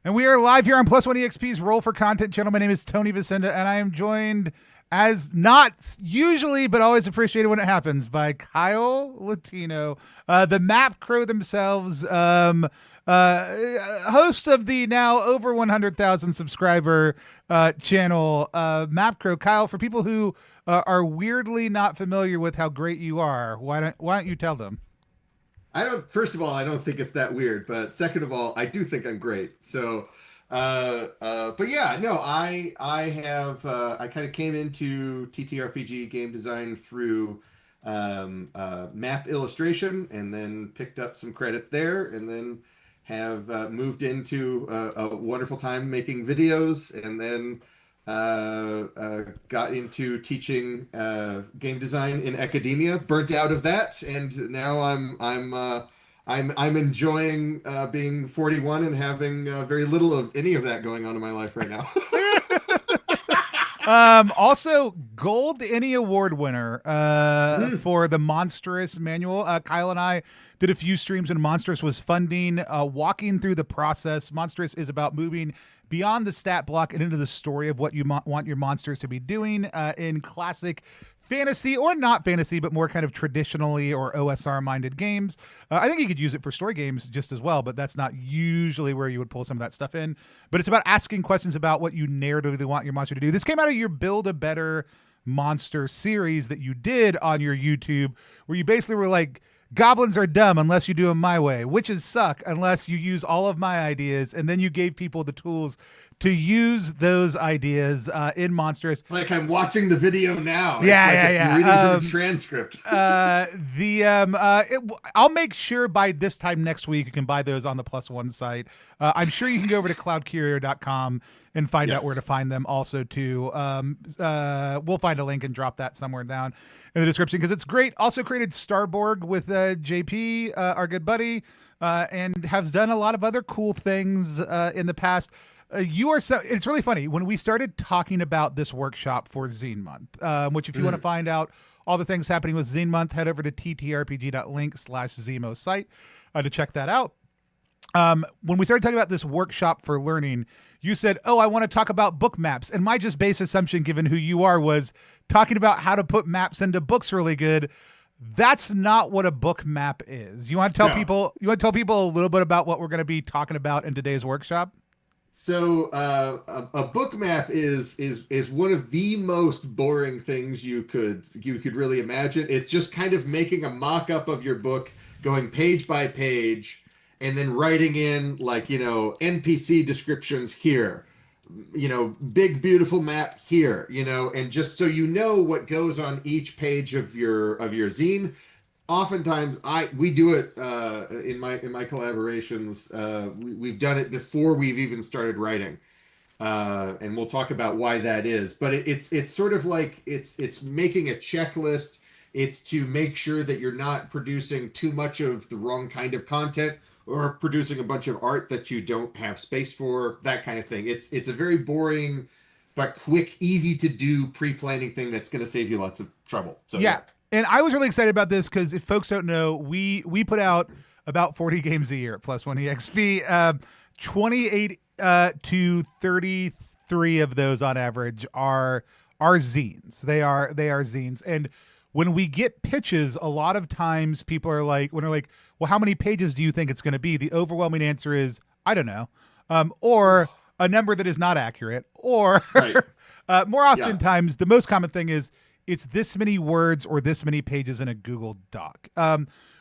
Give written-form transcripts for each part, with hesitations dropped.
And we are live here on Plus One EXP's Roll for Content channel. My name is Tony Vicenda, and I am joined, as not usually, but always appreciated when it happens, by Kyle Latino, the Map Crow themselves, host of the now over 100,000 subscriber channel, Map Crow. Kyle, for people who are weirdly not familiar with how great you are, why don't you tell them? First of all, I don't think it's that weird, but second of all, I do think I'm great. But yeah, no, I kind of came into TTRPG game design through map illustration and then picked up some credits there and then have moved into a wonderful time making videos and then got into teaching game design in academia, burnt out of that, and now I'm enjoying being 41 and having very little of any of that going on in my life right now. Also, Gold Any Award winner for the Monstrous manual. Kyle and I did a few streams when Monstrous was funding, walking through the process. Monstrous is about moving beyond the stat block and into the story of what you want your monsters to be doing in classic fantasy, or not fantasy, but more kind of traditionally or OSR minded games. I think you could use it for story games just as well, but that's not usually where you would pull some of that stuff in. But it's about asking questions about what you narratively want your monster to do. This came out of your Build a Better Monster series that you did on your YouTube, where you basically were like, goblins are dumb unless you do them my way. Witches suck unless you use all of my ideas. And then you gave people the tools to use those ideas in Monstrous. Like I'm watching the video now. Yeah, it's like yeah. you're reading from a transcript. I'll make sure by this time next week you can buy those on the Plus One site. I'm sure you can go over to cloudcourier.com and find out where to find them also too. We'll find a link and drop that somewhere down in the description because it's great. Also created Starborg with JP, our good buddy, and has done a lot of other cool things in the past. It's really funny when we started talking about this workshop for Zine Month, which if you want to find out all the things happening with Zine Month, head over to ttrpg.link/ZiMo site to check that out. When we started talking about this workshop for learning, you said, oh, I want to talk about book maps. And my just base assumption, given who you are, was talking about how to put maps into books really good. That's not what a book map is. You want to tell people a little bit about what we're going to be talking about in today's workshop? So a book map is one of the most boring things you could really imagine. It's just kind of making a mock-up of your book, going page by page, and then writing in like, NPC descriptions here, big beautiful map here, and just so you know what goes on each page of your zine. Oftentimes we do it in my collaborations. We've done it before we've even started writing, and we'll talk about why that is. But it's sort of like it's making a checklist. It's to make sure that you're not producing too much of the wrong kind of content or producing a bunch of art that you don't have space for, that kind of thing. It's a very boring but quick, easy to do pre-planning thing that's going to save you lots of trouble. So yeah. And I was really excited about this because if folks don't know, we put out about 40 games a year at Plus One EXP. 28 to 33 of those on average are zines. They are zines. And when we get pitches, a lot of times people are like, well, how many pages do you think it's going to be? The overwhelming answer is, I don't know. Or a number that is not accurate. Or more oftentimes, the most common thing is, it's this many words or this many pages in a Google Doc,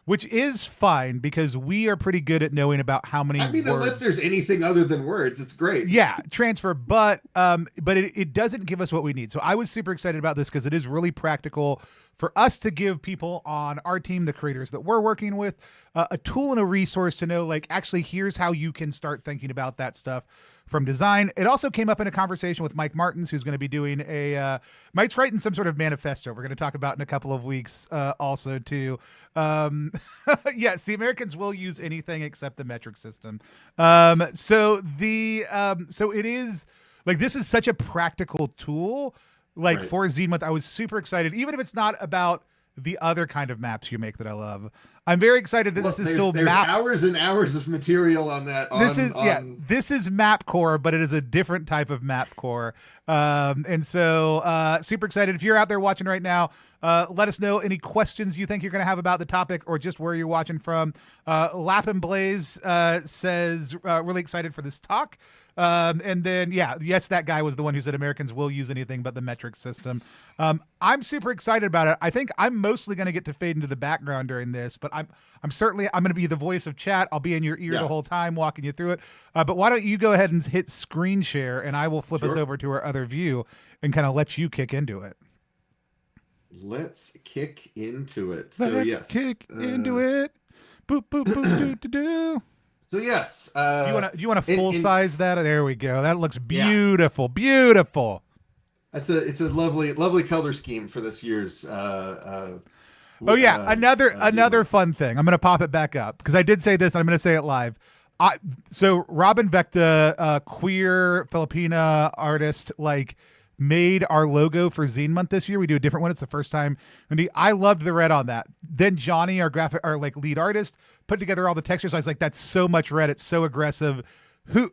which is fine because we are pretty good at knowing about how many words. Unless there's anything other than words, it's great. Yeah, transfer, but it doesn't give us what we need. So I was super excited about this because it is really practical for us to give people on our team, the creators that we're working with, a tool and a resource to know, like, actually, here's how you can start thinking about that stuff from design. It also came up in a conversation with Mike Martins, who's going to be doing Mike's writing some sort of manifesto we're going to talk about in a couple of weeks also too. Yes, the Americans will use anything except the metric system. So it is like, this is such a practical tool. Like for Zine Month, I was super excited, even if it's not about the other kind of maps you make that I love. I'm very excited that Well, this is still there's map. hours and hours of material on that This is map core, but it is a different type of map core. And so super excited. If you're out there watching right now, let us know any questions you think you're going to have about the topic or just where you're watching from. Lap and Blaze says really excited for this talk. And then, yes, that guy was the one who said Americans will use anything but the metric system. I'm super excited about it. I think I'm mostly going to get to fade into the background during this, but I'm going to be the voice of chat. I'll be in your ear the whole time, walking you through it. But why don't you go ahead and hit screen share, and I will flip us over to our other view and kind of let you kick into it. Let's kick into it. Let's kick into it. Boop boop boop doo doo doo. So yes, do you want to full size that? There we go. That looks beautiful, beautiful. It's a lovely color scheme for this year's. Another fun thing. I'm going to pop it back up because I did say this, and I'm going to say it live. So Robin Vecta, queer Filipina artist, made our logo for Zine Month this year. We do a different one. It's the first time. And I loved the red on that. Then Johnny, our lead artist, put together all the textures. I was like, that's so much red. It's so aggressive. Who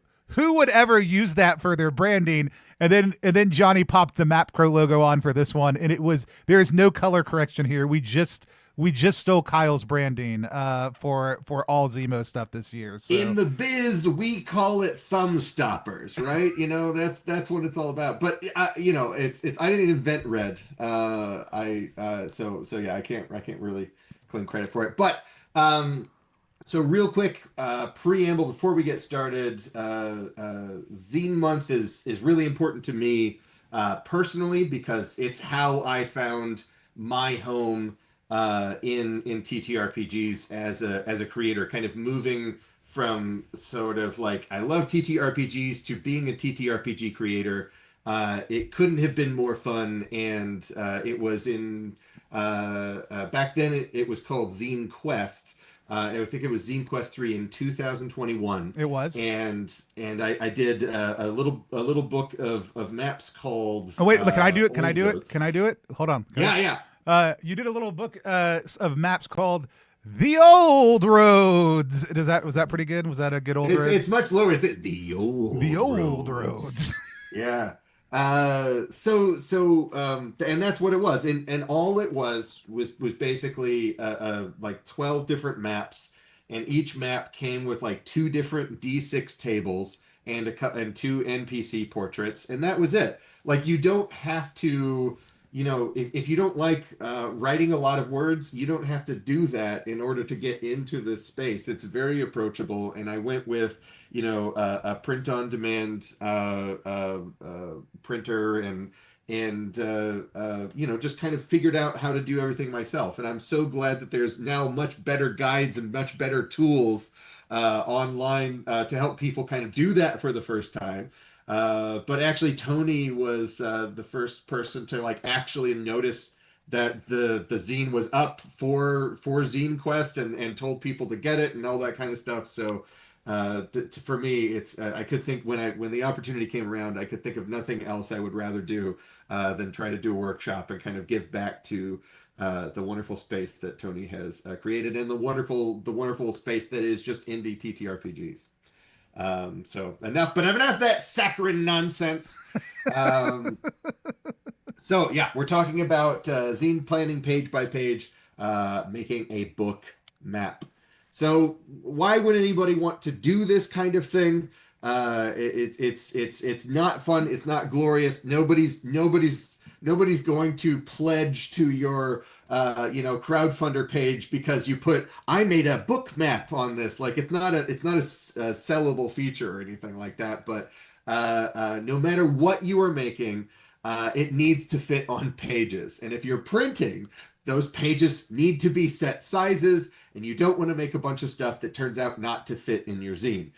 would ever use that for their branding? And then Johnny popped the MapCrow logo on for this one. And there is no color correction here. We just stole Kyle's branding for all ZiMo stuff this year. So. In the biz, we call it thumb stoppers, right? That's what it's all about. But it's I didn't invent red. I can't really claim credit for it. But so real quick preamble before we get started. Zine Month is really important to me personally because it's how I found my home in TTRPGs as a creator, kind of moving from sort of I love TTRPGs to being a TTRPG creator. It couldn't have been more fun, and it was in back then it was called Zine Quest. I think it was Zine Quest 3 in 2021. It was, and I did a little book of maps called. Oh wait, can I do it? Can I do it? Can I do it? Hold on. Yeah. You did a little book of maps called The Old Roads. Was that pretty good? Was that a good old road? It's much lower. Is it The Old Roads? Yeah. And that's what it was. And all it was basically 12 different maps, and each map came with 2 different D6 tables and 2 NPC portraits, and that was it. You don't have to, if you don't like writing a lot of words, you don't have to do that in order to get into this space. It's very approachable, and I went with a print-on-demand printer and just kind of figured out how to do everything myself. And I'm so glad that there's now much better guides and much better tools online to help people kind of do that for the first time. But actually Tony was the first person to actually notice that the zine was up for Zine Quest and told people to get it and all that kind of stuff. So for me, it's I could think when the opportunity came around, I could think of nothing else I would rather do than try to do a workshop and kind of give back to the wonderful space that Tony has created, and the wonderful space that is just indie TTRPGs. So enough of that saccharine nonsense. So yeah, we're talking about zine planning page by page, making a book map. So why would anybody want to do this kind of thing? It's not fun. It's not glorious. Nobody's going to pledge to your crowdfunder page because you put I made a book map on this. It's not a sellable feature or anything like that. But no matter what you are making, it needs to fit on pages. And if you're printing, those pages need to be set sizes, and you don't want to make a bunch of stuff that turns out not to fit in your zine.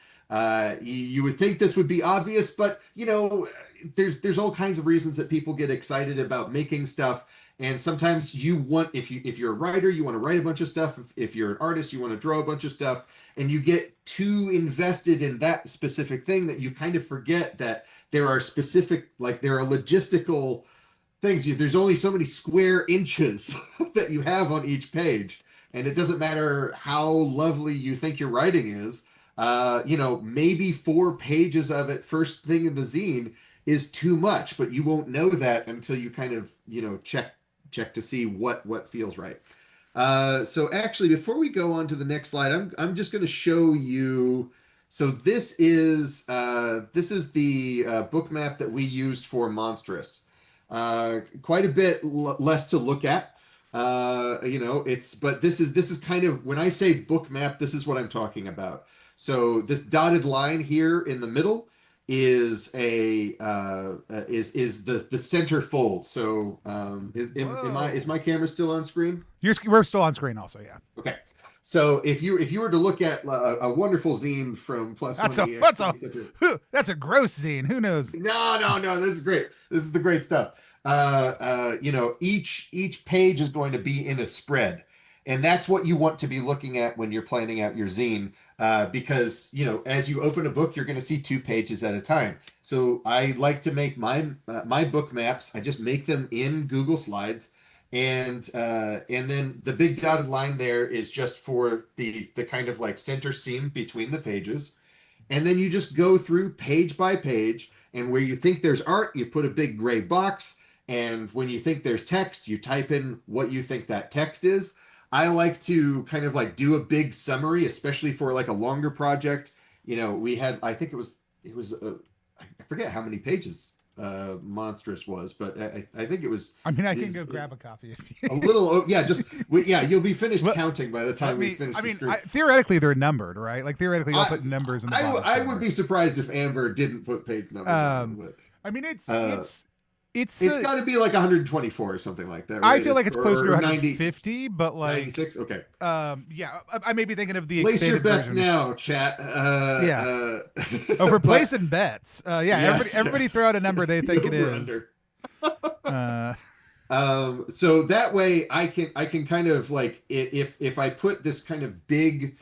You would think this would be obvious, but there's all kinds of reasons that people get excited about making stuff. And sometimes if you're a writer, you want to write a bunch of stuff. If you're an artist, you want to draw a bunch of stuff, and you get too invested in that specific thing that you kind of forget that there are logistical things. There's only so many square inches that you have on each page. and it doesn't matter how lovely you think your writing is. Maybe 4 pages of it first thing in the zine is too much, but you won't know that until you kind of check to see what feels right. So actually, before we go on to the next slide, I'm just going to show you. So this is the book map that we used for Monstrous. Quite a bit less to look at. But this is kind of, when I say book map, this is what I'm talking about. So this dotted line here in the middle is the center fold. So is my camera still on screen? We're still on screen also, yeah. Okay. So if you were to look at a wonderful zine from Plus That's One a EXP, that's a gross zine. Who knows? no, this is great. This is the great stuff. Each page is going to be in a spread, and that's what you want to be looking at when you're planning out your zine. Because as you open a book, you're going to see 2 pages at a time. So I like to make my book maps. I just make them in Google Slides, and then the big dotted line there is just for the kind of like center seam between the pages. And then you just go through page by page, and where you think there's art, you put a big gray box. And when you think there's text, you type in what you think that text is. I like to kind of like do a big summary, especially for like a longer project. We had, I think I forget how many pages Monstrous was, but I think it was. I mean, I can go grab a copy if you. A little, yeah. You'll be finished counting by the time we finish the stream. Theoretically, they're numbered, right? Like theoretically, you'll put numbers in the bottom. I would be surprised if Amber didn't put page numbers on it. I mean, it's got to be like 124 or something like that. Right? I feel like it's closer to 150, but like 96. Okay. Yeah, I may be thinking of the place your bets version. now, chat. Yeah. For placing bets. Everybody throw out a number they think it is. So that way I can kind of like, if I put this kind of big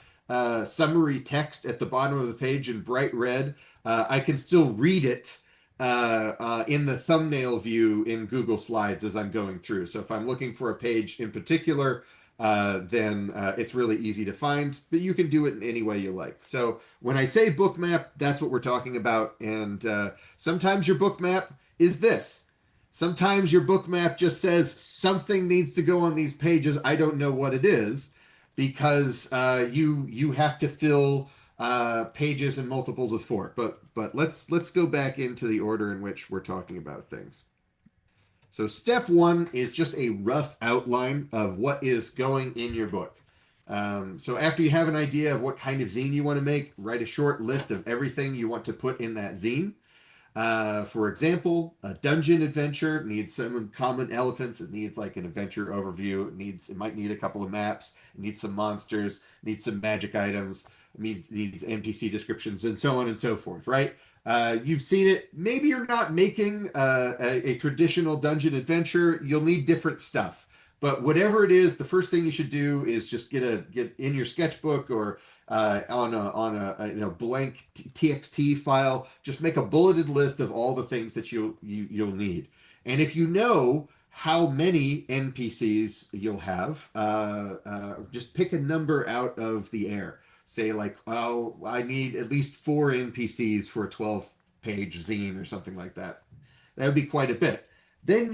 summary text at the bottom of the page in bright red, I can still read it in the thumbnail view in Google Slides as I'm going through. So if I'm looking for a page in particular, then it's really easy to find, but you can do it in any way you like. So when I say book map, that's what we're talking about. And sometimes your book map is this. Sometimes your book map just says something needs to go on these pages. I don't know what it is, because you have to fill pages and multiples of 4. But let's go back into the order in which we're talking about things. So step 1 is just a rough outline of what is going in your book. So after you have an idea of what kind of zine you want to make, write a short list of everything you want to put in that zine. For example, a dungeon adventure needs some common elephants. It needs like an adventure overview. It might need a couple of maps. It needs some monsters. It needs some magic items. It needs NPC descriptions, and so on and so forth, right? You've seen it. Maybe you're not making a traditional dungeon adventure. You'll need different stuff. But whatever it is, the first thing you should do is just get in your sketchbook or on a blank TXT file. Just make a bulleted list of all the things that you'll need. And if you know how many NPCs you'll have, just pick a number out of the air. Say like, oh, I need at least 4 NPCs for a 12-page zine or something like that. That would be quite a bit. Then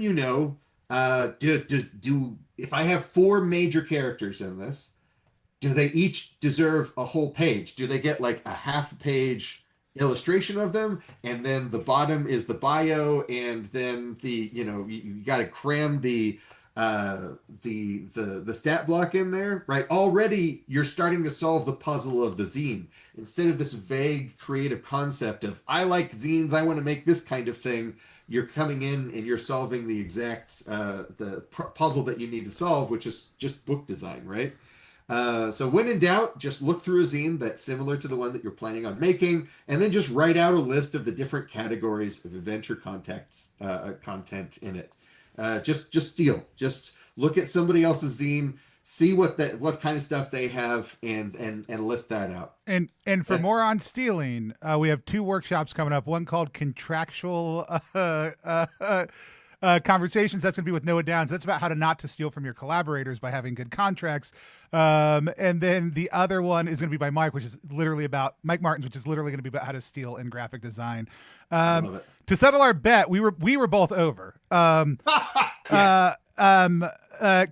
if I have 4 major characters in this, do they each deserve a whole page? Do they get like a half-page illustration of them, and then the bottom is the bio, and then you got to cram the stat block in there, right? Already you're starting to solve the puzzle of the zine instead of this vague creative concept of I like zines, I want to make this kind of thing. You're coming in and you're solving the exact puzzle that you need to solve, which is just book design, right? So when in doubt, just look through a zine that's similar to the one that you're planning on making, and then just write out a list of the different categories of adventure content in it. Just look at somebody else's zine, see what kind of stuff they have, and list that out. And for more on stealing, we have 2 workshops coming up. One called Contractual conversations. That's going to be with Noah Downs. That's about how to not to steal from your collaborators by having good contracts. And then the other one is going to be by Mike, which is literally about Mike Martins, which is literally going to be about how to steal in graphic design. I love it. To settle our bet, we were both over. Yes.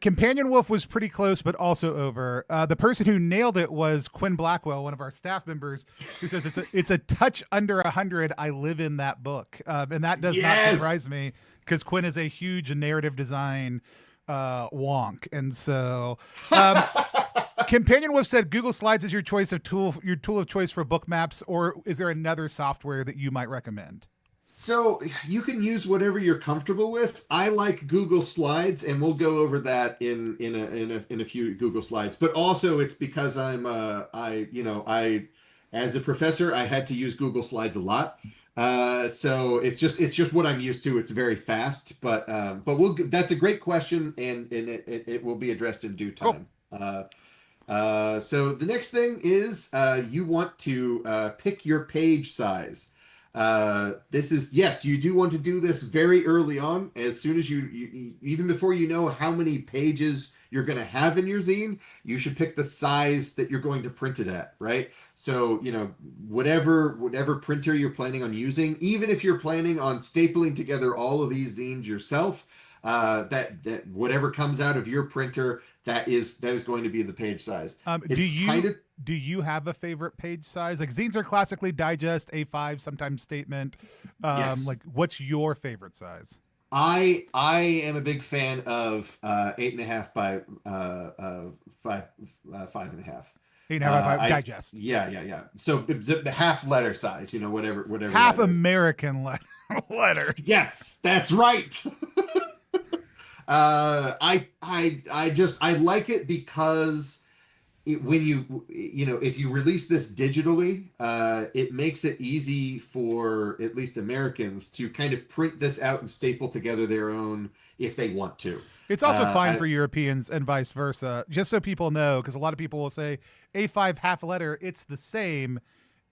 Companion Wolf was pretty close, but also over. The person who nailed it was Quinn Blackwell, one of our staff members, who says it's a touch under 100. I live in that book, and that does not Yes. surprise me because Quinn is a huge narrative design wonk, and so. Companion Wolf said Google Slides is your tool of choice for book maps, or is there another software that you might recommend? So you can use whatever you're comfortable with. I like Google Slides, and we'll go over that in a few Google Slides. But also, it's because I as a professor, I had to use Google Slides a lot. So it's just what I'm used to. It's very fast, but that's a great question, and it will be addressed in due Cool. time. So the next thing is you want to pick your page size. This is, yes, you do want to do this very early on, as soon as even before you know how many pages you're going to have in your zine, you should pick the size that you're going to print it at, right? So, whatever printer you're planning on using, even if you're planning on stapling together all of these zines yourself, that whatever comes out of your printer, that is going to be the page size. Do you have a favorite page size? Like zines are classically digest, A5, sometimes statement. Yes. Like what's your favorite size? I am a big fan of 8.5 by 5.5. 8.5 I digest. yeah. So the half letter size, whatever Half that is. American letter. Yes, that's right. I like it because when if you release this digitally, it makes it easy for at least Americans to kind of print this out and staple together their own if they want to. It's also fine for Europeans and vice versa, just so people know, because a lot of people will say A5 half letter, it's the same.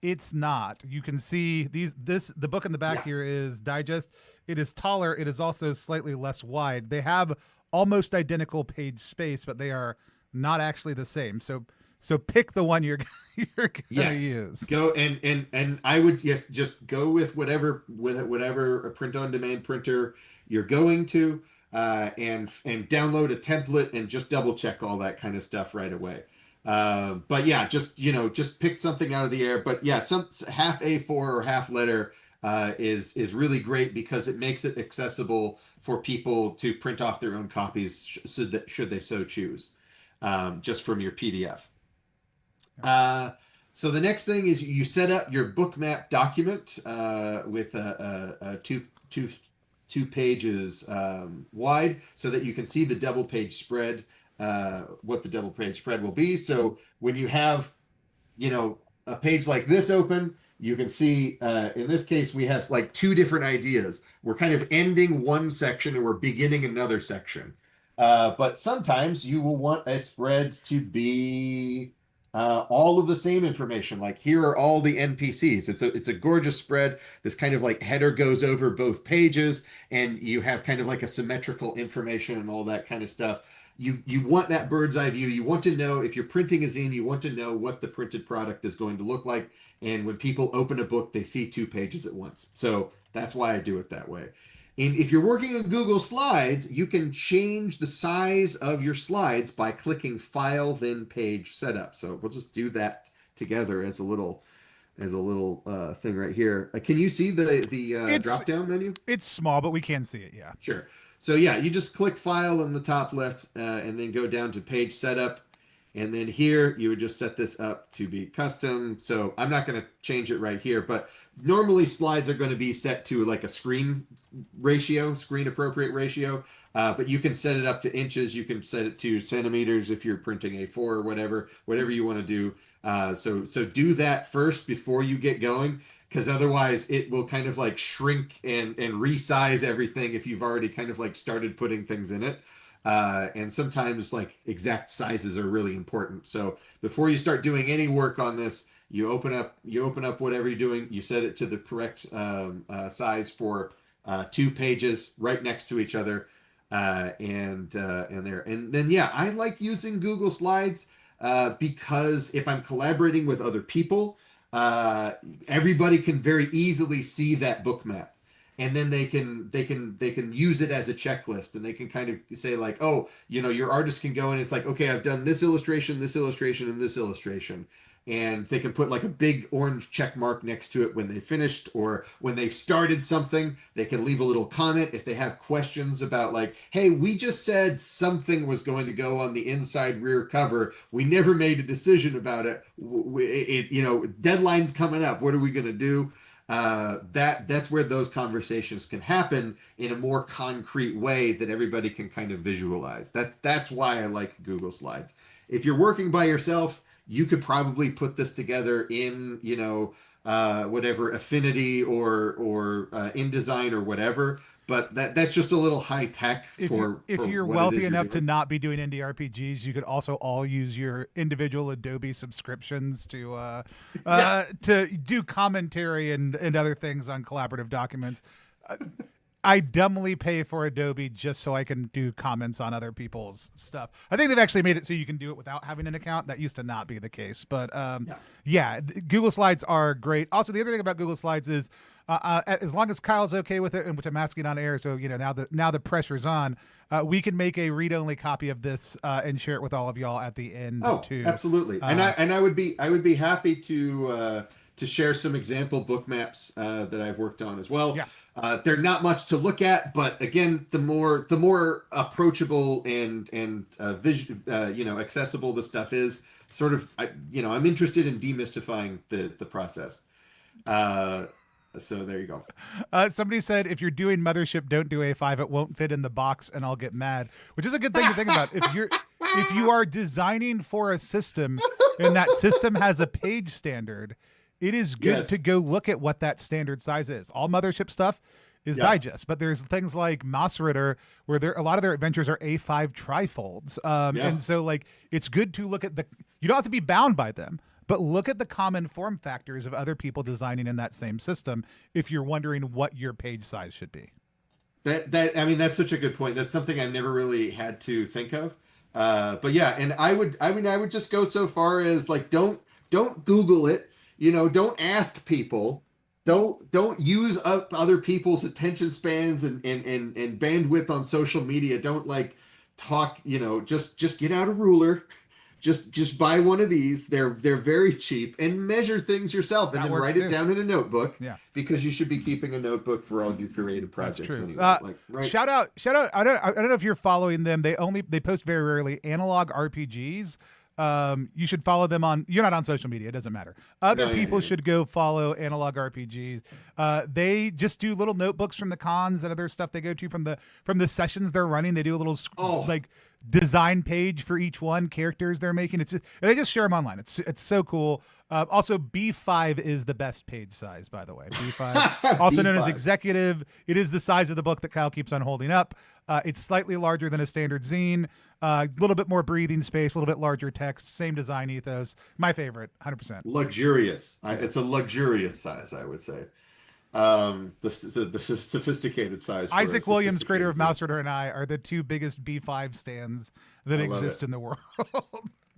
It's not. You can see the book in the back here is digest. It is taller. It is also slightly less wide. They have almost identical page space, but they are not actually the same. So pick the one you're gonna use. Go and I would just go with whatever a print on demand printer you're going to, and download a template and just double check all that kind of stuff right away. But yeah, just pick something out of the air. But yeah, some half A4 or half letter is really great because it makes it accessible for people to print off their own copies should they so choose, just from your PDF. So the next thing is you set up your bookmap document with a two pages wide, so that you can see the double page spread, what the double page spread will be. So when you have, a page like this open, you can see, in this case, we have like two different ideas. We're kind of ending one section and we're beginning another section. But sometimes you will want a spread to be all of the same information. Like here are all the NPCs. It's a gorgeous spread. This kind of like header goes over both pages, and you have kind of like a symmetrical information and all that kind of stuff. You want that bird's eye view. You want to know, if you're printing a zine, you want to know what the printed product is going to look like. And when people open a book, they see two pages at once. So that's why I do it that way. And if you're working in Google Slides, you can change the size of your slides by clicking File, then Page Setup. So we'll just do that together as a little thing right here. Can you see the drop down menu? It's small, but we can see it. Yeah. Sure. So yeah, you just click File in the top left, and then go down to Page Setup. And then here, you would just set this up to be custom. So I'm not going to change it right here, but normally slides are going to be set to like a screen appropriate ratio. But you can set it up to inches. You can set it to centimeters if you're printing A4 or whatever you want to do. So do that first before you get going, because otherwise it will kind of like shrink and resize everything if you've already kind of like started putting things in it. And sometimes like exact sizes are really important. So before you start doing any work on this, you open up whatever you're doing, you set it to the correct size for two pages right next to each other, and there. And then yeah, I like using Google Slides because if I'm collaborating with other people, uh, everybody can very easily see that book map. And then they can use it as a checklist, and they can kind of say like, oh, your artist can go and it's like, okay, I've done this illustration, and this illustration, and they can put like a big orange check mark next to it when they finished, or when they've started something. They can leave a little comment if they have questions about like, hey, we just said something was going to go on the inside rear cover, we never made a decision about it, deadline's coming up, what are we going to do? That's where those conversations can happen in a more concrete way that everybody can kind of visualize. That's why I like Google Slides. If you're working by yourself, you could probably put this together in, whatever Affinity or InDesign or whatever. But that's just a little high tech If for you're what it wealthy is you're enough to doing. not be doing indie RPGs, you could also all use your individual Adobe subscriptions Yeah. to do commentary and other things on collaborative documents. I dumbly pay for Adobe just so I can do comments on other people's stuff. I think they've actually made it so you can do it without having an account. That used to not be the case, but Yeah. yeah, Google Slides are great. Also, the other thing about Google Slides is, as long as Kyle's okay with it, and which I'm asking on air, so now the pressure's on. We can make a read-only copy of this and share it with all of y'all at the end Oh, too. absolutely. And Uh, I would be happy to share some example book maps that I've worked on as well. yeah, They're not much to look at, but again, the more approachable and accessible the stuff is, sort of, I'm interested in demystifying the process. Uh, so there you go. somebody said if you're doing Mothership, don't do A5. It won't fit in the box, and I'll get mad. Which is a good thing to think about. If you are designing for a system and that system has a page standard, it is good to Yes. go look at what that standard size is. All Mothership stuff is Yeah. digest, but there's things like Mouse Ritter where a lot of their adventures are A5 trifolds, Yeah. and so like it's good to look at the. You don't have to be bound by them, but look at the common form factors of other people designing in that same system if you're wondering what your page size should be. I mean, that's such a good point. That's something I've never really had to think of. But yeah, and I would just go so far as like, don't Google it. Don't ask people. Don't use up other people's attention spans and bandwidth on social media. Don't like talk. Just get out a ruler. Just buy one of these. They're very cheap, and measure things yourself, and That then works write it too. down in a notebook, Yeah. because you should be keeping a notebook for all your creative That's projects true. anyway. Like, right? Shout out. I don't know if you're following them. They post very rarely. Analog RPGs. You should follow them on. You're not on social media. It doesn't matter. Other No, yeah, people yeah. should go follow Analog RPGs. They just do little notebooks from the cons and other stuff they go to from the sessions they're running. They do a little Oh, like design page for each one, characters they're making. They just share them online. It's so cool. Also, B5 is the best page size, by the way. B5, also known as B5. executive. It is the size of the book that Kyle keeps on holding up. It's slightly larger than a standard zine. A little bit more breathing space, a little bit larger text, same design ethos. My favorite, 100%. Luxurious. Yeah. It's a luxurious size, I would say. The sophisticated size for a Isaac Williams, creator sophisticated of scene. Mouse Rider, and I are the two biggest B5 stands that I love exist it. in the world.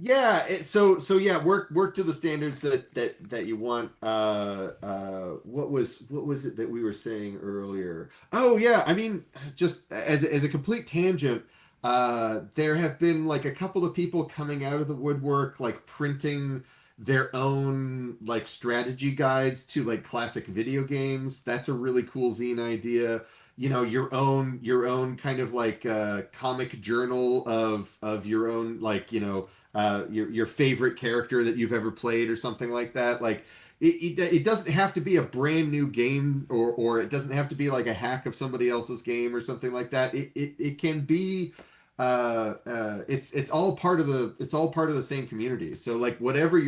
Yeah, so yeah, work to the standards that you want. What was it that we were saying earlier? Oh yeah, I mean, just as a complete tangent, there have been like a couple of people coming out of the woodwork, like printing their own like strategy guides to like classic video games. That's a really cool zine idea. Your own kind of like comic journal of your own, like, your favorite character that you've ever played or something like that. Like, it doesn't have to be a brand new game, or it doesn't have to be like a hack of somebody else's game or something like that. It can be it's all part of the same community. So like, whatever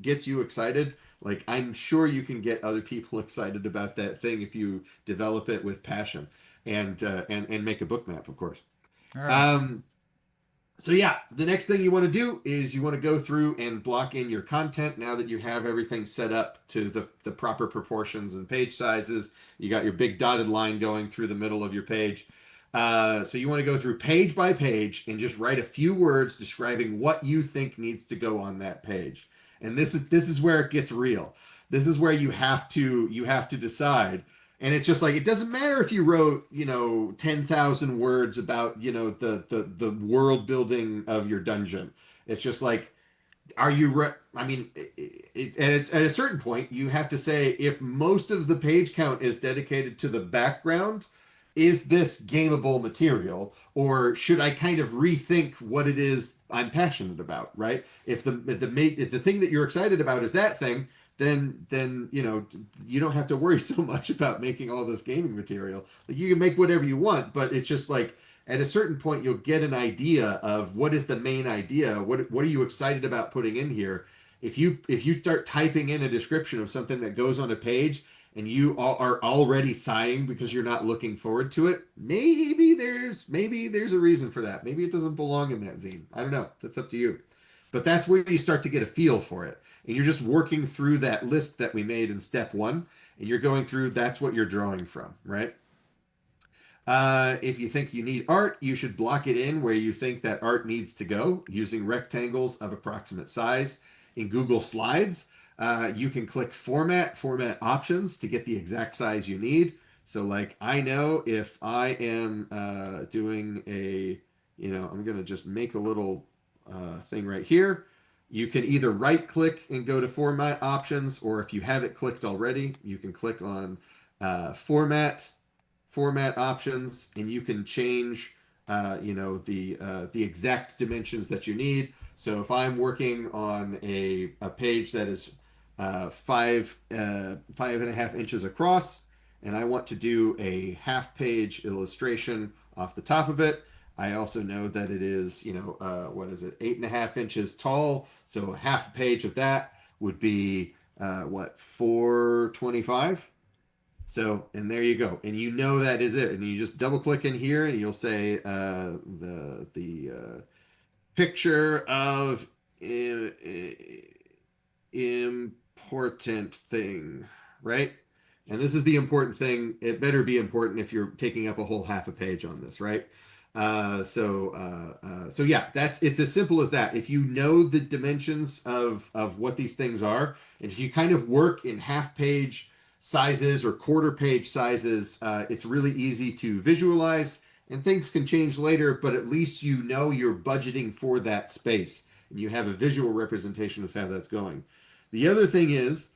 gets you excited, like, I'm sure you can get other people excited about that thing if you develop it with passion, and make a book map, of course. All right. Um, So yeah, the next thing you want to do is you want to go through and block in your content now that you have everything set up to the proper proportions and page sizes. You got your big dotted line going through the middle of your page. So you want to go through page by page and just write a few words describing what you think needs to go on that page. And this is where it gets real. This is where you have to decide, and it's just like, it doesn't matter if you wrote, 10,000 words about, the world building of your dungeon. It's just like, are you I mean, and it's at a certain point you have to say, if most of the page count is dedicated to the background, is this gameable material, or should I kind of rethink what it is I'm passionate about, right? If the thing that you're excited about is that thing, then you don't have to worry so much about making all this gaming material. Like, you can make whatever you want, but it's just like, at a certain point you'll get an idea of what is the main idea. What are you excited about putting in here? If you start typing in a description of something that goes on a page, and you are already sighing because you're not looking forward to it, maybe there's a reason for that. Maybe it doesn't belong in that zine. I don't know. That's up to you. But that's where you start to get a feel for it. And you're just working through that list that we made in step one, and you're going through, that's what you're drawing from, right? If you think you need art, you should block it in where you think that art needs to go using rectangles of approximate size. In Google Slides, you can click format options to get the exact size you need. So like, I know if I am doing I'm going to just make a little thing right here. You can either right click and go to format options, or if you have it clicked already, you can click on format options, and you can change the exact dimensions that you need. So if I'm working on a page that is 5.5 inches across, and I want to do a half page illustration off the top of it, I also know that it is, what is it, 8.5 inches tall. So half a page of that would be 425. So, and there you go, and that is it, and you just double click in here, and you'll say the picture of important thing, right? And this is the important thing. It better be important if you're taking up a whole half a page on this, right? So yeah, it's as simple as that. If you know the dimensions of what these things are, and if you kind of work in half page sizes or quarter page sizes, it's really easy to visualize, and things can change later, but at least you're budgeting for that space, and you have a visual representation of how that's going. The other thing is,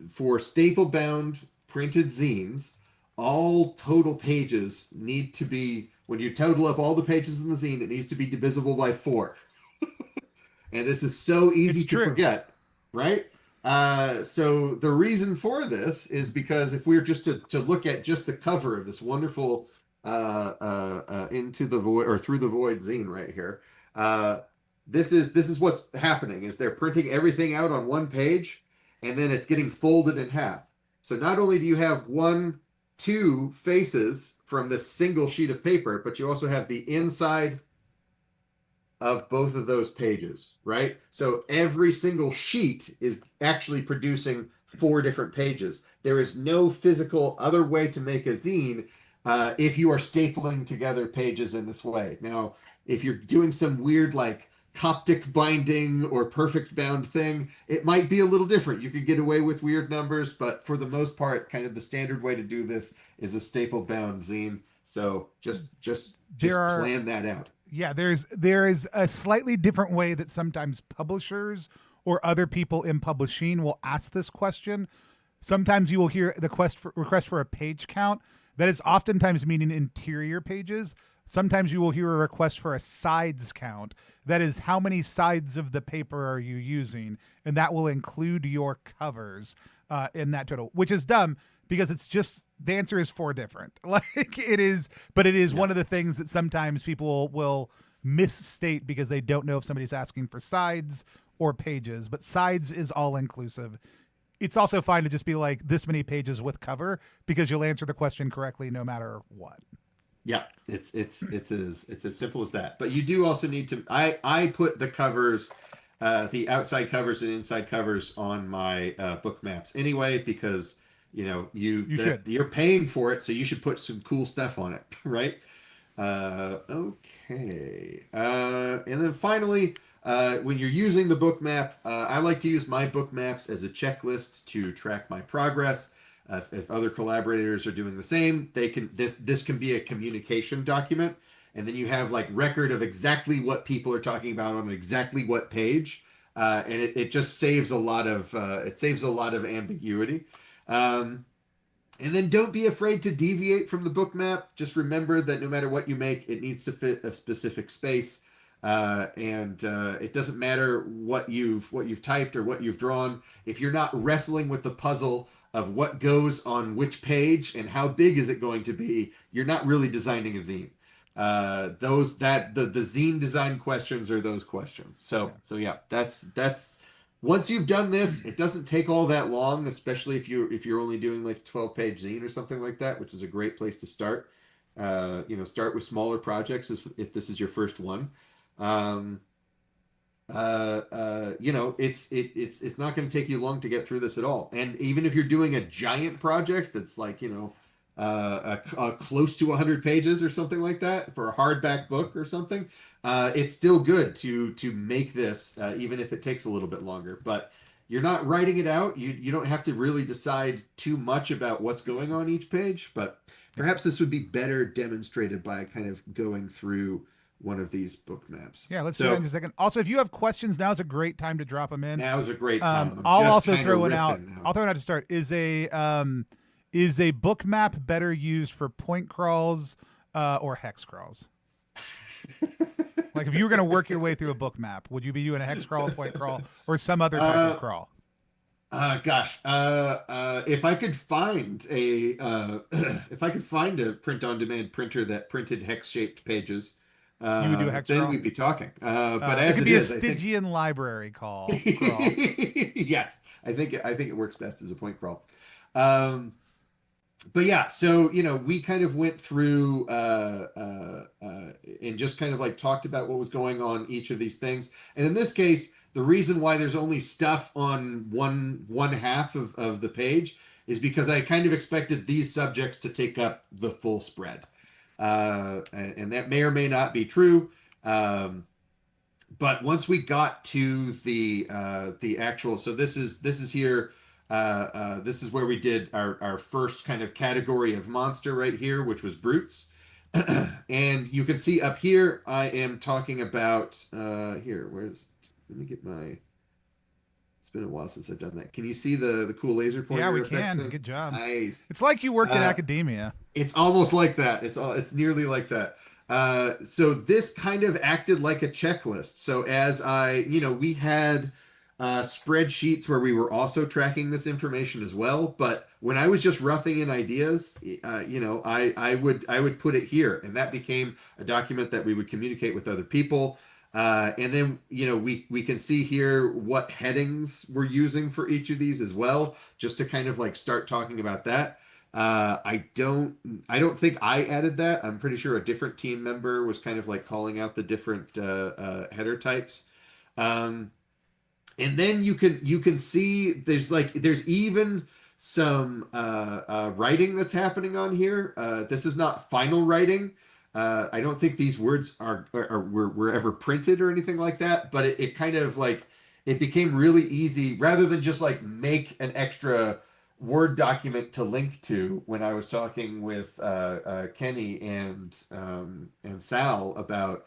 for staple bound printed zines, all total pages need to be, when you total up all the pages in the zine, it needs to be divisible by 4. And this is so easy It's to true. forget, right? So the reason for this is because if we were just to look at just the cover of this wonderful Into the Void, or Through the Void zine right here, uh, this is what's happening, is they're printing everything out on one page, and then it's getting folded in half. So not only do you have two faces from this single sheet of paper, but you also have the inside of both of those pages, right? So every single sheet is actually producing 4 different pages. There is no physical other way to make a zine if you are stapling together pages in this way. Now, if you're doing some weird like Coptic binding or perfect bound thing, it might be a little different. You could get away with weird numbers, but for the most part, kind of the standard way to do this is a staple bound zine. So There just are plan that out. Yeah, there is a slightly different way that sometimes publishers or other people in publishing will ask this question. Sometimes you will hear the request for a page count. That is oftentimes meaning interior pages. Sometimes you will hear a request for a sides count. That is, how many sides of the paper are you using, and that will include your covers in that total, which is dumb because it's just, the answer is 4 different. Like, it is, but it is Yeah. one of the things that sometimes people will misstate because they don't know if somebody's asking for sides or pages. But sides is all inclusive. It's also fine to just be like, this many pages with cover, because you'll answer the question correctly no matter what. Yeah, it's as simple as that. But you do also need to. I put the covers, the outside covers and inside covers on my book maps anyway, because You should. you're paying for it, so you should put some cool stuff on it, right? Okay. And then finally, when you're using the book map, I like to use my book maps as a checklist to track my progress. If other collaborators are doing the same, they can this can be a communication document, and then you have like record of exactly what people are talking about on exactly what page, and it just saves a lot of ambiguity. Um, and then don't be afraid to deviate from the book map. Just remember that no matter what you make, it needs to fit a specific space. And it doesn't matter what you've typed or what you've drawn. If you're not wrestling with the puzzle of what goes on which page and how big is it going to be, you're not really designing a zine. Those that the zine design questions are those questions. So yeah, that's once you've done this, it doesn't take all that long, especially if you're only doing like a 12-page zine or something like that, which is a great place to start. Start with smaller projects if this is your first one. Um, it's not going to take you long to get through this at all. And even if you're doing a giant project that's like, close to 100 pages or something like that for a hardback book or something, it's still good to make this, even if it takes a little bit longer. But you're not writing it out. You don't have to really decide too much about what's going on each page, but perhaps this would be better demonstrated by kind of going through one of these book maps. Yeah, let's do that So in a second. Also, if you have questions, now is a great time to drop them in. now's a great time. I'm I'll just also kind of throw one out. riffing now. I'll throw it out to start. Is a book map better used for point crawls or hex crawls? Like if you were going to work your way through a book map, would you be doing a hex crawl, a point crawl, or some other type of crawl? If I could find a if I could find a print-on-demand printer that printed hex-shaped pages, You would do a hex then crawl? we'd be talking. But It as could it be a is, I think Stygian library crawl. yes, I think it works best as a point crawl. But yeah, so we kind of went through and just kind of like talked about what was going on each of these things. And in this case, the reason why there's only stuff on one half of the page is because I kind of expected these subjects to take up the full spread. And that may or may not be true. But once we got to the actual, so this is here. This is where we did our first kind of category of monster right here, which was brutes. And you can see up here, I am talking about let me get my, it's been a while since I've done that. Can you see the cool laser pointer Yeah, we effect can. thing? Good job. Nice. It's like you worked in academia. It's almost like that. It's nearly like that. So this kind of acted like a checklist. So as we had spreadsheets where we were also tracking this information as well. But when I was just roughing in ideas, I would put it here, and that became a document that we would communicate with other people. And then we can see here what headings we're using for each of these as well, just to kind of like start talking about that. I don't think I added that. I'm pretty sure a different team member was kind of like calling out the different header types. And then you can see there's even some writing that's happening on here. This is not final writing. I don't think these words were ever printed or anything like that, but it kind of like it became really easy rather than just like make an extra Word document to link to. When I was talking with Kenny and Sal about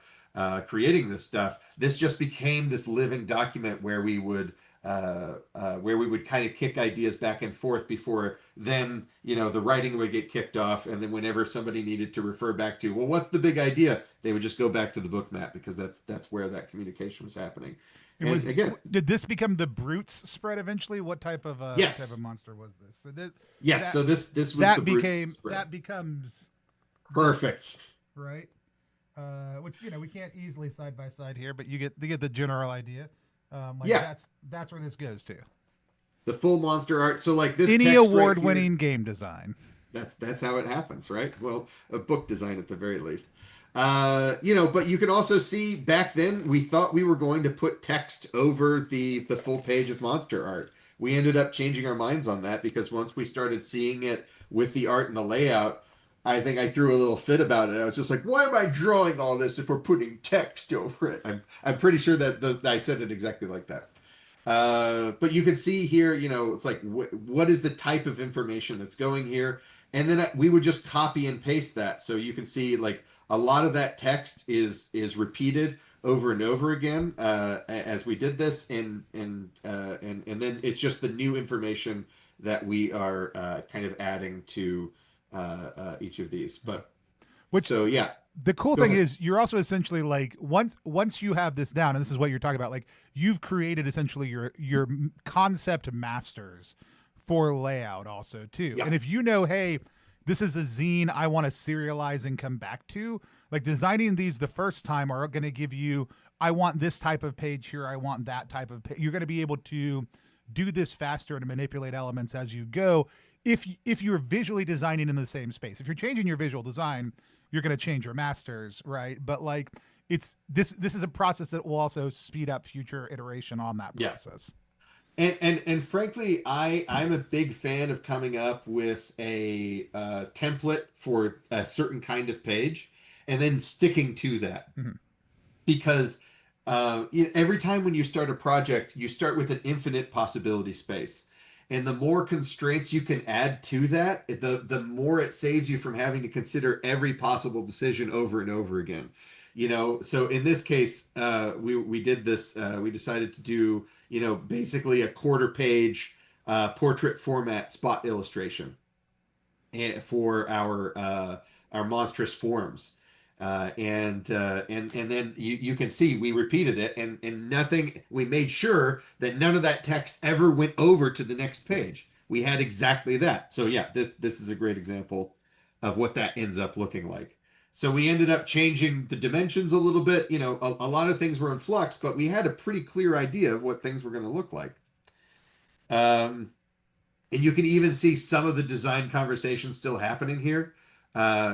creating this stuff, this just became this living document where we would kind of kick ideas back and forth before then the writing would get kicked off, and then whenever somebody needed to refer back to, well, what's the big idea, they would just go back to the book map, because that's where that communication was happening. Again, did this become the brutes spread eventually? What type of yes, monster was this? So yes. So this was that the became spread. that becomes Perfect, right? Which we can't easily side by side here, but you get the general idea. Yeah, that's where this goes to. the full monster art. So like this Any text award-winning right game design. That's how it happens, right? Well, a book design at the very least. But you can also see back then we thought we were going to put text over the full page of monster art. We ended up changing our minds on that because once we started seeing it with the art and the layout, I think I threw a little fit about it. I was just like, "Why am I drawing all this if we're putting text over it?" I'm pretty sure that I said it exactly like that. But you can see here, it's like what is the type of information that's going here, and then we would just copy and paste that. So you can see like a lot of that text is repeated over and over again as we did this, and then it's just the new information that we are kind of adding to each of these. But Which so yeah, the cool go thing ahead. is you're also essentially like once you have this down, and this is what you're talking about, like you've created essentially your concept masters for layout also too. Yeah, And if you know, hey, this is a zine I want to serialize and come back to, like designing these the first time are going to give you, I want this type of page here, I want that type of page. You're going to be able to do this faster and manipulate elements as you go if you're visually designing in the same space. If you're changing your visual design, you're going to change your masters, right? But like it's this is a process that will also speed up future iteration on that yeah. process. And frankly, I'm a big fan of coming up with a template for a certain kind of page and then sticking to that Mhm. because every time when you start a project, you start with an infinite possibility space. And the more constraints you can add to that, the more it saves you from having to consider every possible decision over and over again. So in this case, we did this. We decided to do, basically a quarter page portrait format spot illustration for our monstrous forms. And then you can see we repeated it, and nothing. We made sure that none of that text ever went over to the next page. We had exactly that. So yeah, this is a great example of what that ends up looking like. So we ended up changing the dimensions a little bit. A lot of things were in flux, but we had a pretty clear idea of what things were going to look like. Um, and you can even see some of the design conversation still happening here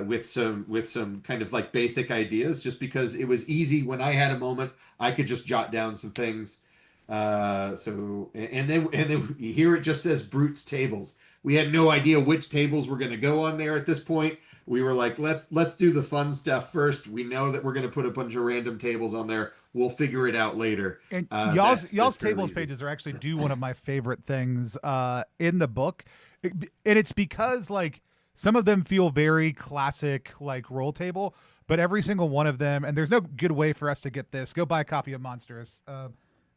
with some kind of like basic ideas, just because it was easy when I had a moment, I could just jot down some things. And then here it just says Brute's tables. We had no idea which tables were going to go on there at this point. We were like, let's do the fun stuff first. We know that we're going to put a bunch of random tables on there. We'll figure it out later. And That's y'all's fairly tables easy. pages are actually do one of my favorite things in the book. And it's because like some of them feel very classic like roll table, but every single one of them, and there's no good way for us to get this. Go buy a copy of Monstrous.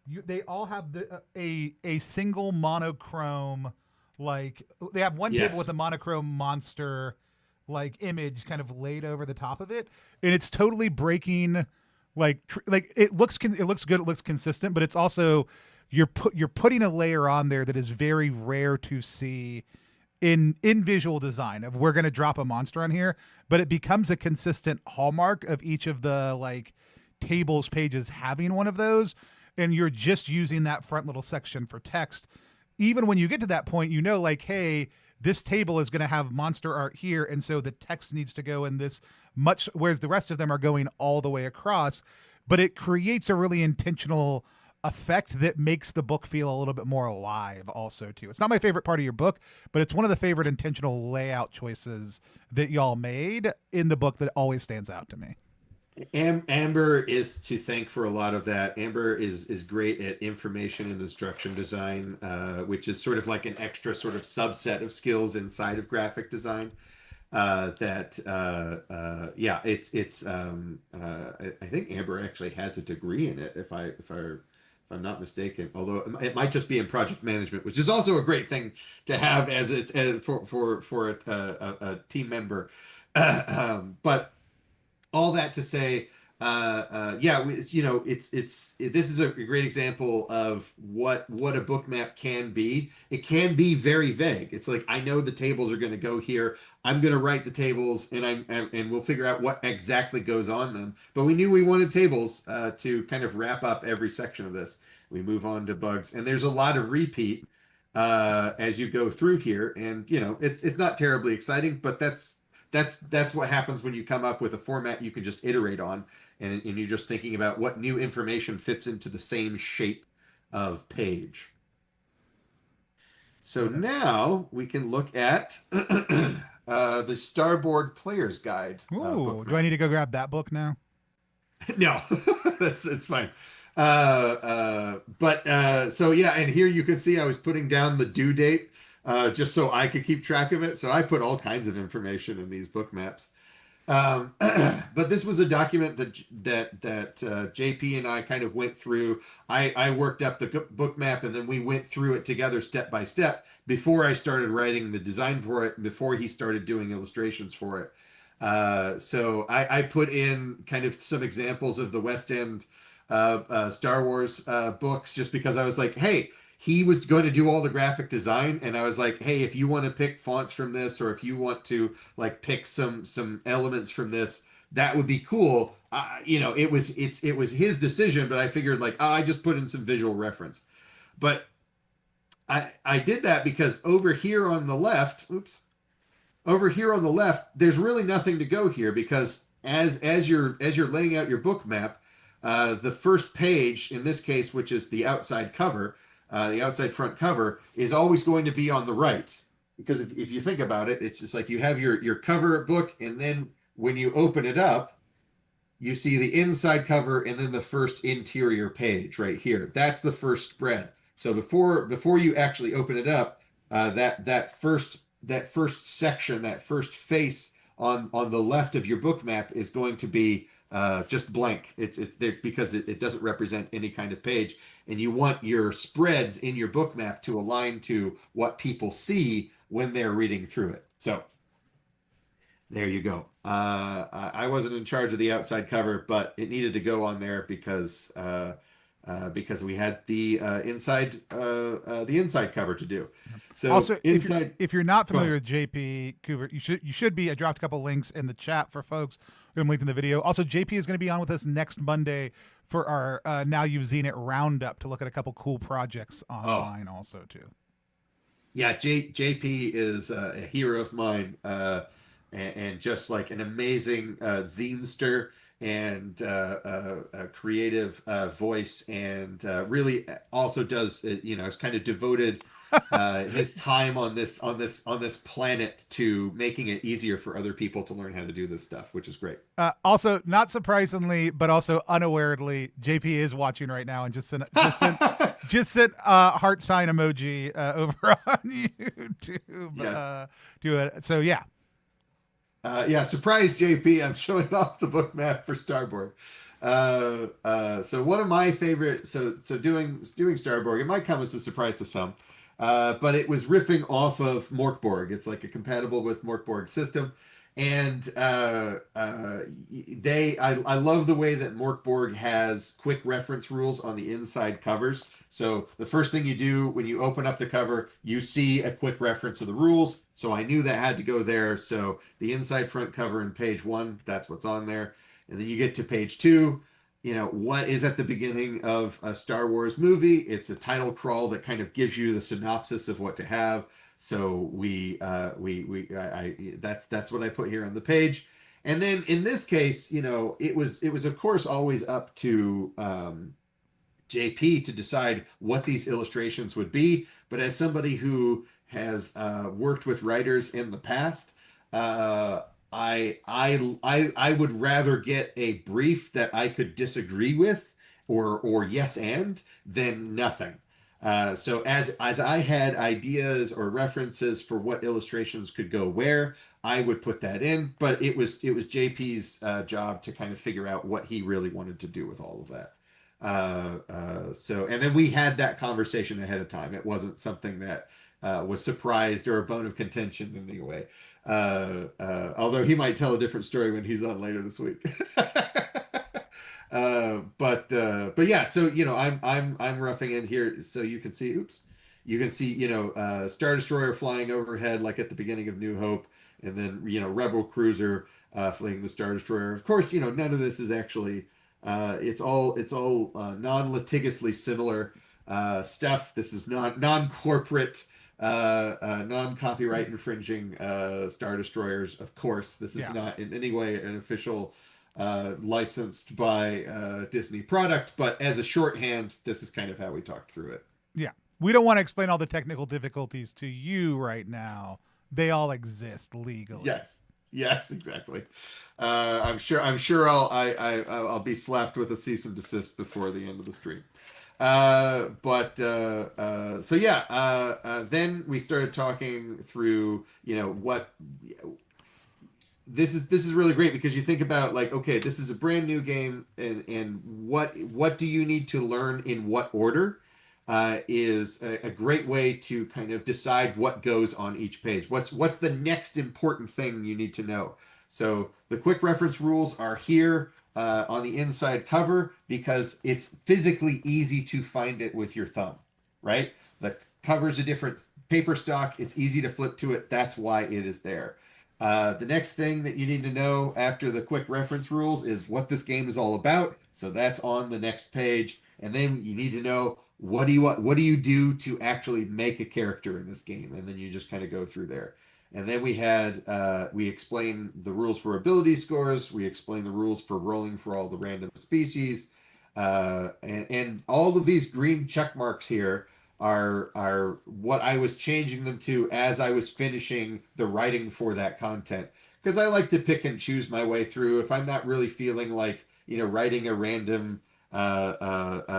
They all have a single monochrome, like they have one table with Yes. a monochrome monster like image kind of laid over the top of it, and it's totally breaking like it looks good, it looks consistent, but it's also you're putting a layer on there that is very rare to see in visual design of we're going to drop a monster on here, but it becomes a consistent hallmark of each of the like tables pages having one of those, and you're just using that front little section for text. Even when you get to that point, you know, like, hey, this table is going to have monster art here, and so the text needs to go in this much, whereas the rest of them are going all the way across. But it creates a really intentional effect that makes the book feel a little bit more alive also too. It's not my favorite part of your book, but it's one of the favorite intentional layout choices that y'all made in the book that always stands out to me. Amber is to thank for a lot of that. Amber is great at information and instruction design, which is sort of like an extra sort of subset of skills inside of graphic design. Yeah, I think Amber actually has a degree in it, if I'm not mistaken. Although it might just be in project management, which is also a great thing to have as for a team member. But all that to say, yeah, this is a great example of what a book map can be. It can be very vague. It's like I know the tables are going to go here. I'm going to write the tables, and we'll figure out what exactly goes on them. But we knew we wanted tables to kind of wrap up every section of this. We move on to bugs, and there's a lot of repeat. as you go through here. And it's not terribly exciting, but that's what happens when you come up with a format you can just iterate on, and you're just thinking about what new information fits into the same shape of page. So Yeah. now we can look at the Starboard Player's Guide Ooh, book do I map. need to go grab that book now? No, that's it's fine. But so yeah, and here you can see I was putting down the due date just so I could keep track of it. So I put all kinds of information in these book maps. But this was a document that JP and I kind of went through. I worked up the book map, and then we went through it together step by step before I started writing the design for it, and before he started doing illustrations for it. So I put in kind of some examples of the West End Star Wars books, just because I was like, hey, he was going to do all the graphic design, and I was like, hey, if you want to pick fonts from this, or if you want to like pick some elements from this, that would be cool. It was his decision, but I figured like, oh, I just put in some visual reference. But I did that because over here on the left, oops, over here on the left, there's really nothing to go here, because as you're laying out your book map, the first page in this case, which is the outside cover, the outside front cover, is always going to be on the right. Because if you think about it, it's just like you have your cover book, and then when you open it up, you see the inside cover and then the first interior page right here. That's the first spread. So before you actually open it up, that first section, that first face on the left of your book map is going to be just blank. It's there because it doesn't represent any kind of page, and you want your spreads in your book map to align to what people see when they're reading through it. So there you go. I wasn't in charge of the outside cover, but it needed to go on there because we had the inside cover to do. So Also, inside, if you're not go familiar ahead. with JP Coover, you should be. I dropped a couple links in the chat for folks who linked in the video. Also, JP is going to be on with us next Monday for our Now You've Seen It roundup to look at a couple cool projects Oh, online also too. yeah, JP is a hero of mine, and just like an amazing zinester, and a creative voice, and really also does is kind of devoted his time on this planet to making it easier for other people to learn how to do this stuff, which is great. Also, not surprisingly, but also unawarely, JP is watching right now and just sent heart sign emoji over on YouTube. Yes. Do it. So yeah. Yeah, surprise JP, I'm showing off the book map for Starboard. So one of my favorite, so doing Starboard, it might come as a surprise to some, but it was riffing off of Morkborg. It's like a compatible with Morkborg system, and I love the way that Morkborg has quick reference rules on the inside covers. So the first thing you do when you open up the cover, you see a quick reference of the rules. So I knew that had to go there. So the inside front cover in page one, that's what's on there. And then you get to page two. What is at the beginning of a Star Wars movie? It's a title crawl that kind of gives you the synopsis of what to have. So that's what I put here on the page. And then in this case, it was of course always up to JP to decide what these illustrations would be. But as somebody who has worked with writers in the past, uh, I would rather get a brief that I could disagree with, or yes and, than nothing. So as I had ideas or references for what illustrations could go where, I would put that in. But it was JP's job to kind of figure out what he really wanted to do with all of that. So and then we had that conversation ahead of time. It wasn't something that was surprised or a bone of contention in any way. Although he might tell a different story when he's on later this week. But yeah, so I'm roughing in here so you can see. Oops, you can see Star Destroyer flying overhead like at the beginning of New Hope, and then Rebel cruiser fleeing the Star Destroyer. Of course, none of this is actually. It's all non-litigiously similar. stuff. This is not non-corporate, non-copyright infringing Star Destroyers. Of course, this is Yeah. not in any way an official licensed by Disney product, but as a shorthand, this is kind of how we talked through it. Yeah. We don't want to explain all the technical difficulties to you right now. They all exist legally. Yes. Yes, exactly. I'm sure I'll be slapped with a cease and desist before the end of the stream. So yeah, then we started talking through, what this is really great because you think about like, okay, this is a brand new game, and what do you need to learn in what order is a great way to kind of decide what goes on each page. What's the next important thing you need to know? So the quick reference rules are here on the inside cover because it's physically easy to find it with your thumb, right? The cover's a different paper stock. It's easy to flip to it. That's why it is there. The next thing that you need to know after the quick reference rules is what this game is all about. So that's on the next page. And then you need to know what do you do to actually make a character in this game, and then you just kind of go through there. And then we explain the rules for ability scores. We explain the rules for rolling for all the random species, and all of these green check marks here are what I was changing them to as I was finishing the writing for that content. Because I like to pick and choose my way through. If I'm not really feeling like, writing a random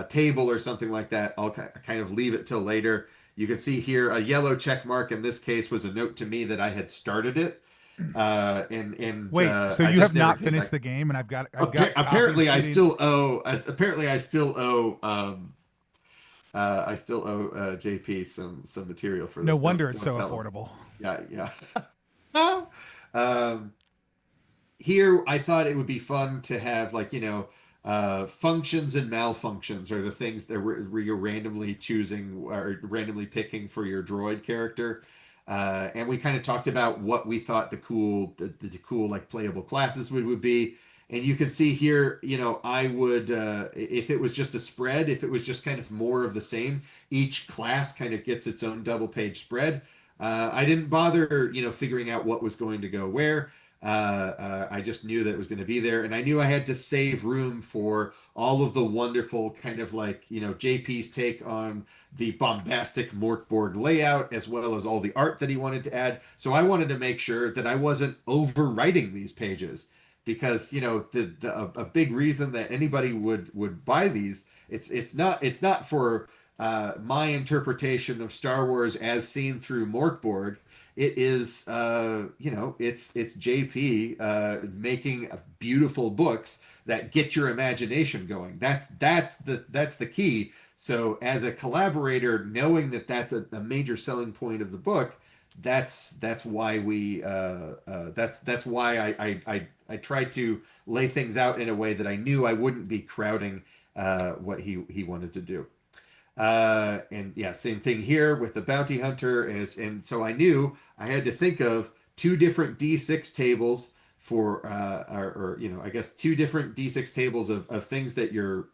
table or something like that, I'll kind of leave it till later. You can see here a yellow check mark in this case was a note to me that I had started it. And Wait, so I you just have never not came finished back. the game, and I've got Apparently, copies I sitting. still owe. Apparently, I still owe JP some material for No this. wonder it's Don't so tell him. affordable. Yeah, yeah. um, Here I thought it would be fun to have, like, functions and malfunctions are the things that where you're randomly choosing or randomly picking for your droid character. And we kind of talked about what we thought the cool like playable classes would be. And you can see here, I would, if it was just a spread, if it was just kind of more of the same, each class kind of gets its own double page spread. I didn't bother, figuring out what was going to go where. I just knew that it was going to be there, and I knew I had to save room for all of the wonderful kind of like, JP's take on the bombastic Morkborg layout, as well as all the art that he wanted to add. So I wanted to make sure that I wasn't overwriting these pages, because a big reason that anybody would buy these, it's not for my interpretation of Star Wars as seen through Morkborg. It is, it's JP making beautiful books that get your imagination going. That's the key. So as a collaborator, knowing that that's a major selling point of the book, that's why that's why I tried to lay things out in a way that I knew I wouldn't be crowding what he wanted to do. And yeah, same thing here with the bounty hunter. And so I knew I had to think of two different D6 tables for, I guess two different D6 tables of things that your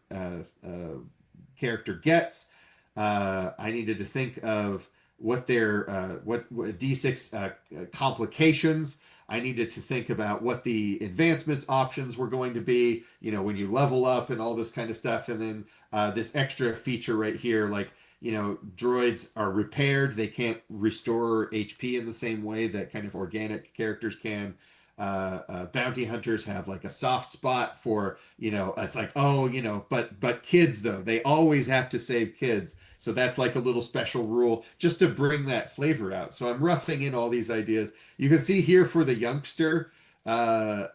character gets. I needed to think of what their what D6 complications. I needed to think about what the advancements options were going to be, when you level up and all this kind of stuff. And then this extra feature right here, like, droids are repaired. They can't restore HP in the same way that kind of organic characters can. Bounty hunters have like a soft spot for, it's like, oh, but kids, though, they always have to save kids. So that's like a little special rule just to bring that flavor out. So I'm roughing in all these ideas. You can see here for the youngster, I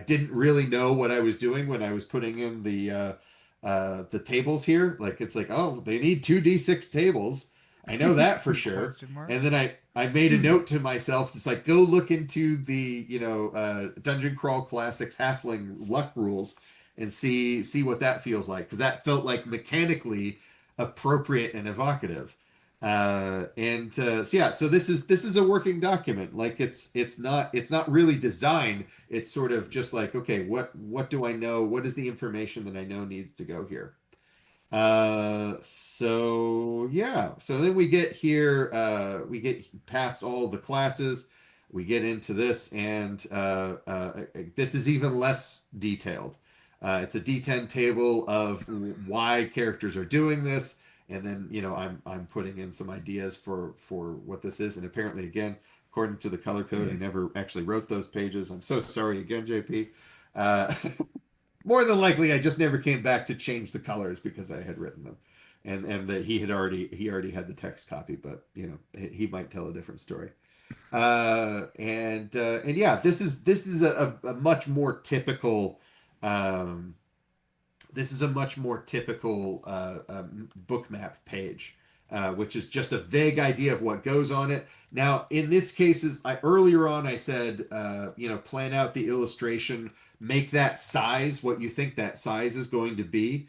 didn't really know what I was doing when I was putting in the tables here. Like, it's like, oh, they need two D6 tables. I know that for sure. Question mark. And then I made a note to myself, just like, go look into the Dungeon Crawl Classics Halfling luck rules and see what that feels like, because that felt like mechanically appropriate and evocative. So this is a working document. Like, it's not really design. It's sort of just like, okay, what do I know? What is the information that I know needs to go here? So yeah, so then we get here, we get past all the classes, we get into this, and this is even less detailed. It's a D10 table of why characters are doing this, and then I'm putting in some ideas for what this is, and apparently again, according to the color code, I never actually wrote those pages. I'm so sorry again, JP. Uh, More than likely, I just never came back to change the colors because I had written them, and that he already had the text copy, but he might tell a different story. And yeah, this is a much more typical um, this is a much more typical book map page, which is just a vague idea of what goes on it. Now, in this case, earlier on I said, plan out the illustration, make that size what you think that size is going to be.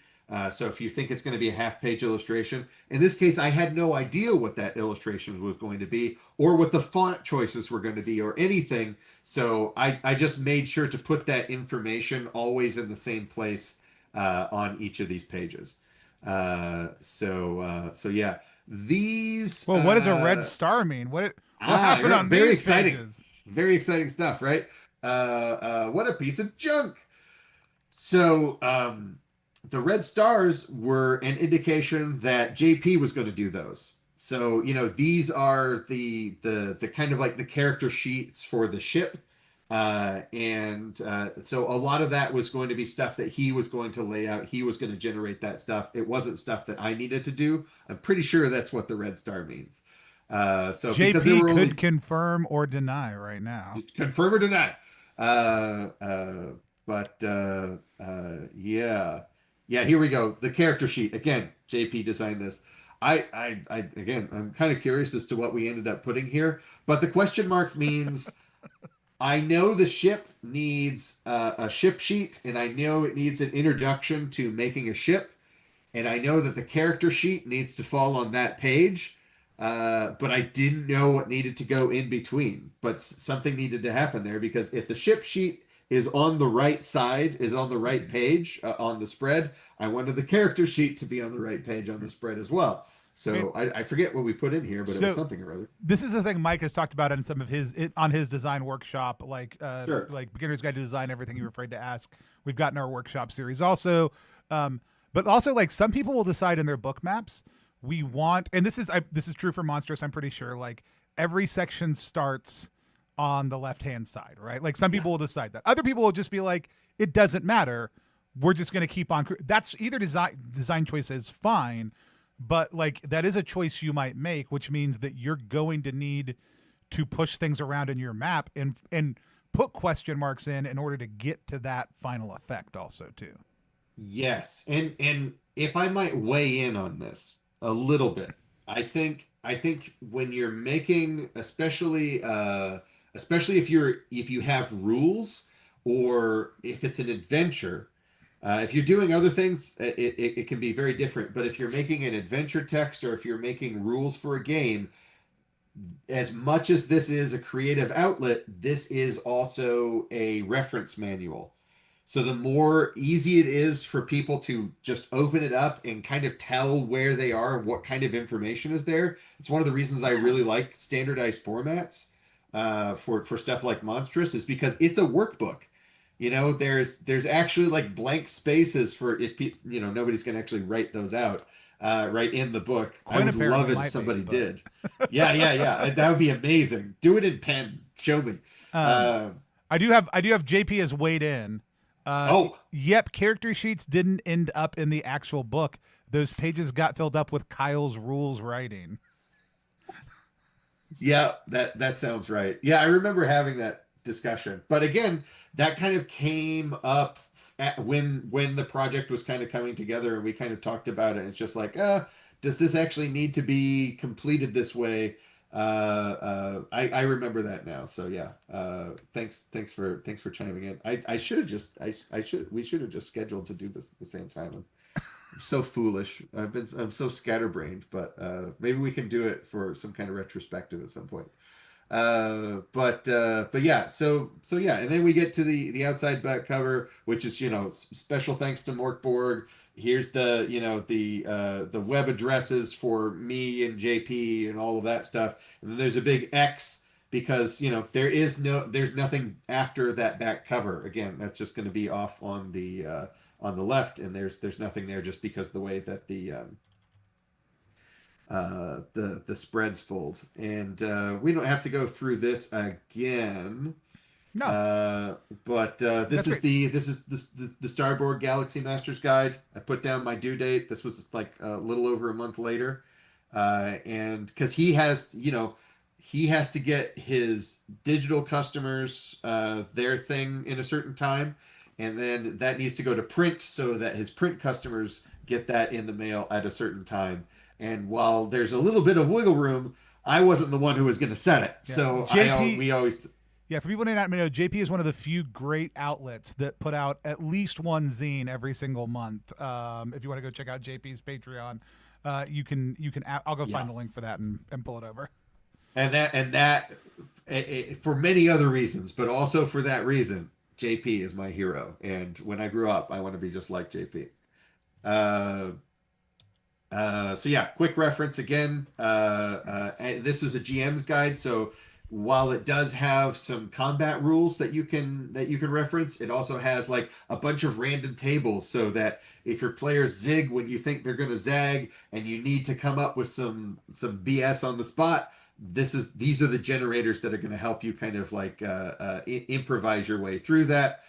So if you think it's going to be a half-page illustration, in this case, I had no idea what that illustration was going to be, or what the font choices were going to be, or anything. So I just made sure to put that information always in the same place on each of these pages. So yeah, these Well, what does a red star mean? What happened on very these exciting, pages? very exciting stuff, right? What a piece of junk. So the red stars were an indication that JP was going to do those. So these are the kind of like the character sheets for the ship. And so a lot of that was going to be stuff that he was going to lay out. He was going to generate that stuff. It wasn't stuff that I needed to do. I'm pretty sure that's what the red star means. So because there JP were could only confirm or deny right now. confirm or deny. Uh, uh, but yeah, yeah. Here we go. The character sheet again. JP designed this. I again, I'm kind of curious as to what we ended up putting here. But the question mark means I know the ship needs a ship sheet, and I know it needs an introduction to making a ship, and I know that the character sheet needs to fall on that page. But I didn't know what needed to go in between. But something needed to happen there, because if the ship sheet is on the right side, is on the right page on the spread, I wanted the character sheet to be on the right page on the spread as well. I mean, So I forget what we put in here, but it was so something or other. this is the thing Mike has talked about in some of on his design workshop, Sure. like beginner's guide to design, everything you're afraid to ask. We've got in our workshop series also, but also like some people will decide in their book maps we want, and this is true for Monstrous. I'm pretty sure like every section starts on the left hand side, right? Like some Yeah. people will decide that. Other people will just be like, it doesn't matter. We're just going to keep on. That's either design choice is fine, but like that is a choice you might make, which means that you're going to need to push things around in your map and put question marks in order to get to that final effect also too. Yes, and if I might weigh in on this a little bit, I think when you're making, especially if you have rules, or if it's an adventure, if you're doing other things, it can be very different. But if you're making an adventure text, or if you're making rules for a game, as much as this is a creative outlet, this is also a reference manual. So the more easy it is for people to just open it up and kind of tell where they are, what kind of information is there. It's one of the reasons I really like standardized formats for stuff like Monstrous, is because it's a workbook. There's actually like blank spaces for, if people, nobody's gonna actually write those out right in the book. I Quinn would love apparently it if might be, somebody but did. Yeah, yeah, yeah. That would be amazing. Do it in pen. Show me. um, Uh, I do have JP has weighed in. oh, Yep, character sheets didn't end up in the actual book. Those pages got filled up with Kyle's rules writing. yeah, that sounds right. Yeah, I remember having that discussion. But again, that kind of came up when the project was kind of coming together, and we kind of talked about it. It's just like, does this actually need to be completed this way? I remember that now. So yeah, thanks for chiming in. I should have just I should we should have just scheduled to do this at the same time. I'm so foolish. I'm so scatterbrained, but maybe we can do it for some kind of retrospective at some point. But yeah, so yeah, and then we get to the outside back cover, which is, special thanks to Morkborg. Here's the, the web addresses for me and JP and all of that stuff. And then there's a big X because, there's nothing after that back cover. Again, that's just going to be off on the left, and there's nothing there just because the way that the spreads fold. And we don't have to go through this again. No, Uh, but that's great. this is the Starboard Galaxy Masters Guide. I put down my due date. This was like a little over a month later, and because he has to get his digital customers their thing in a certain time, and then that needs to go to print so that his print customers get that in the mail at a certain time. And while there's a little bit of wiggle room, I wasn't the one who was going to set it. Yeah, So JP. we always. Yeah, for people who don't know, JP is one of the few great outlets that put out at least one zine every single month. If you want to go check out JP's Patreon, you can. I'll go Yeah. find the link for that and pull it over. And that for many other reasons, but also for that reason, JP is my hero. And when I grew up, I want to be just like JP. Uh, so yeah, quick reference again. This is a GM's guide, so while it does have some combat rules that you can reference, it also has like a bunch of random tables so that if your players zig when you think they're going to zag and you need to come up with some BS on the spot, these are the generators that are going to help you kind of like improvise your way through that.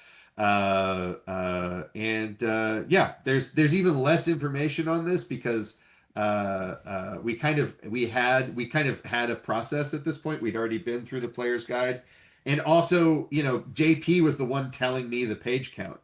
And Yeah, there's even less information on this because we kind of had a process at this point. We'd already been through the player's guide, and also, JP was the one telling me the page count.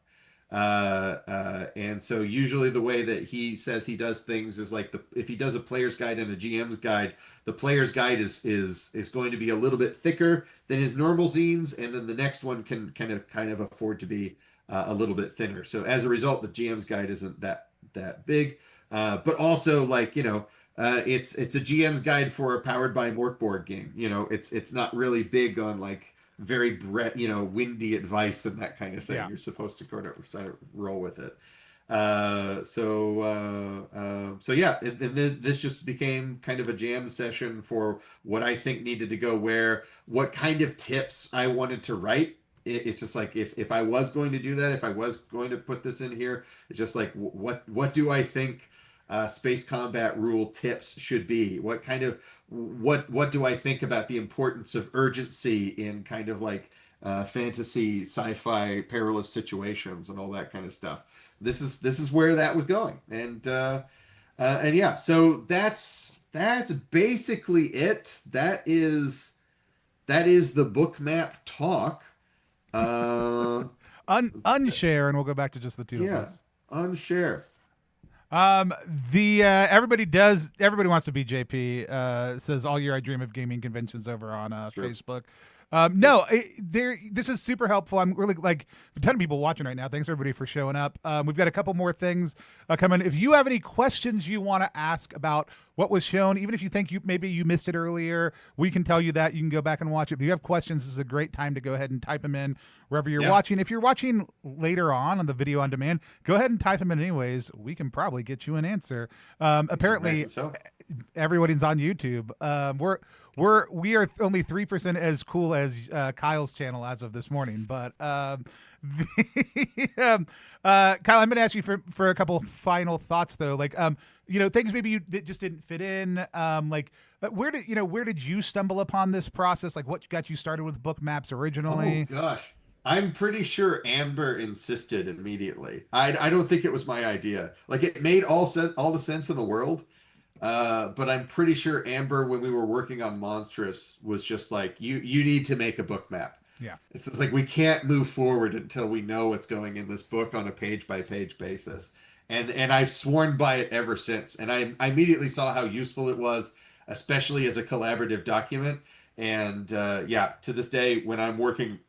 And so usually the way that he says he does things is like if he does a player's guide and a GM's guide, the player's guide is going to be a little bit thicker than his normal zines, and then the next one can kind of afford to be a little bit thinner. So as a result, the GM's guide isn't that big, but also like it's a GM's guide for a powered by Morkborg game. It's not really big on like very windy advice and that kind of thing. Yeah. You're supposed to kind of roll with it. So yeah, and then this just became kind of a jam session for what I think needed to go where, what kind of tips I wanted to write. It's just like if I was going to do that, if I was going to put this in here, it's just like what do I think space combat rule tips should be? What do I think about the importance of urgency in kind of like fantasy, sci-fi, perilous situations and all that kind of stuff? This is where that was going, and yeah, so that's basically it. That is the book map talk. Uh, Unshare, and we'll go back to just the two of yeah, us. unshare. The everybody wants to be JP. Says all year I dream of gaming conventions over on Sure. Facebook. No, this is super helpful. I'm really like a ton of people watching right now. Thanks everybody for showing up. We've got a couple more things coming. If you have any questions you want to ask about what was shown, even if you think maybe you missed it earlier, we can tell you that. You can go back and watch it. If you have questions, this is a great time to go ahead and type them in wherever you're Yeah. watching. If you're watching later on the video on demand, go ahead and type them in anyways. We can probably get you an answer. Apparently, Imagine so. everybody's on YouTube. We are only 3% as cool as Kyle's channel as of this morning. But Kyle, I'm going to ask you for a couple final thoughts though. Like things maybe that just didn't fit in. Where did you stumble upon this process? Like what got you started with book maps Oh originally? gosh. I'm pretty sure Amber insisted immediately. I don't think it was my idea. Like it made all the sense in the world. But I'm pretty sure Amber, when we were working on Monstrous, was just like, you need to make a book map. Yeah. It's just like we can't move forward until we know what's going in this book on a page by page basis. And I've sworn by it ever since. And I immediately saw how useful it was, especially as a collaborative document. And yeah, to this day, when I'm working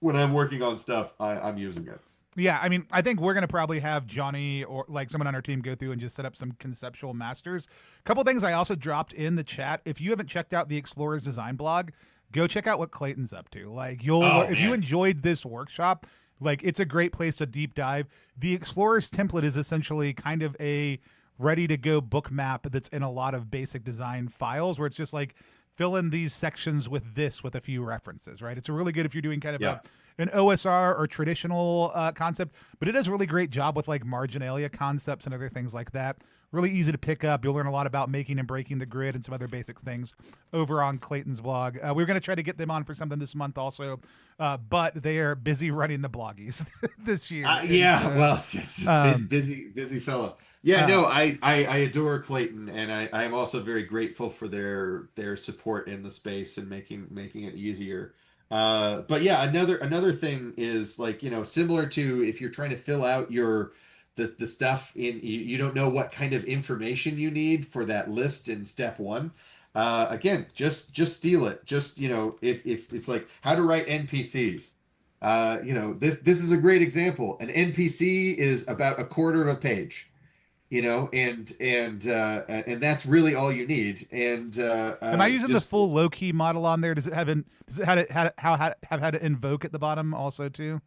on stuff, I'm using it. Yeah, I mean, I think we're gonna probably have Johnny or like someone on our team go through and just set up some conceptual masters. Couple things I also dropped in the chat. If you haven't checked out the Explorers Design blog, go check out what Clayton's up to. Like you'll Oh if you man. enjoyed this workshop, like it's a great place to deep dive. The Explorer's template is essentially kind of a ready to go book map that's in a lot of basic design files where it's just like fill in these sections with this with a few references, right? It's a really good if you're doing kind of Yeah. an OSR or traditional concept, but it does a really great job with like marginalia concepts and other things like that. Really easy to pick up. You'll learn a lot about making and breaking the grid and some other basic things over on Clayton's blog. We're going to try to get them on for something this month also, but they are busy running the bloggies this year. And Yeah, so, well, it's just um, busy fellow. Yeah, uh, no, I adore Clayton, and I am also very grateful for their support in the space and making it easier. But yeah, another thing is like, similar to if you're trying to fill out the stuff you don't know what kind of information you need for that list in step one. Again, just steal it. Just, if it's like how to write NPCs. This is a great example. An NPC is about a quarter of a page, and that's really all you need. And am I using the just full low key model on there? Does it have had to invoke at the bottom also too?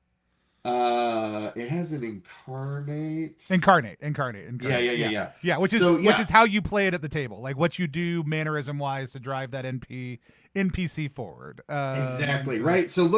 it has an incarnate. Incarnate. Yeah, Yeah, yeah. yeah. So Which yeah, is how you play it at the table, like what you do mannerism wise to drive that NPC forward. And exactly, so right. So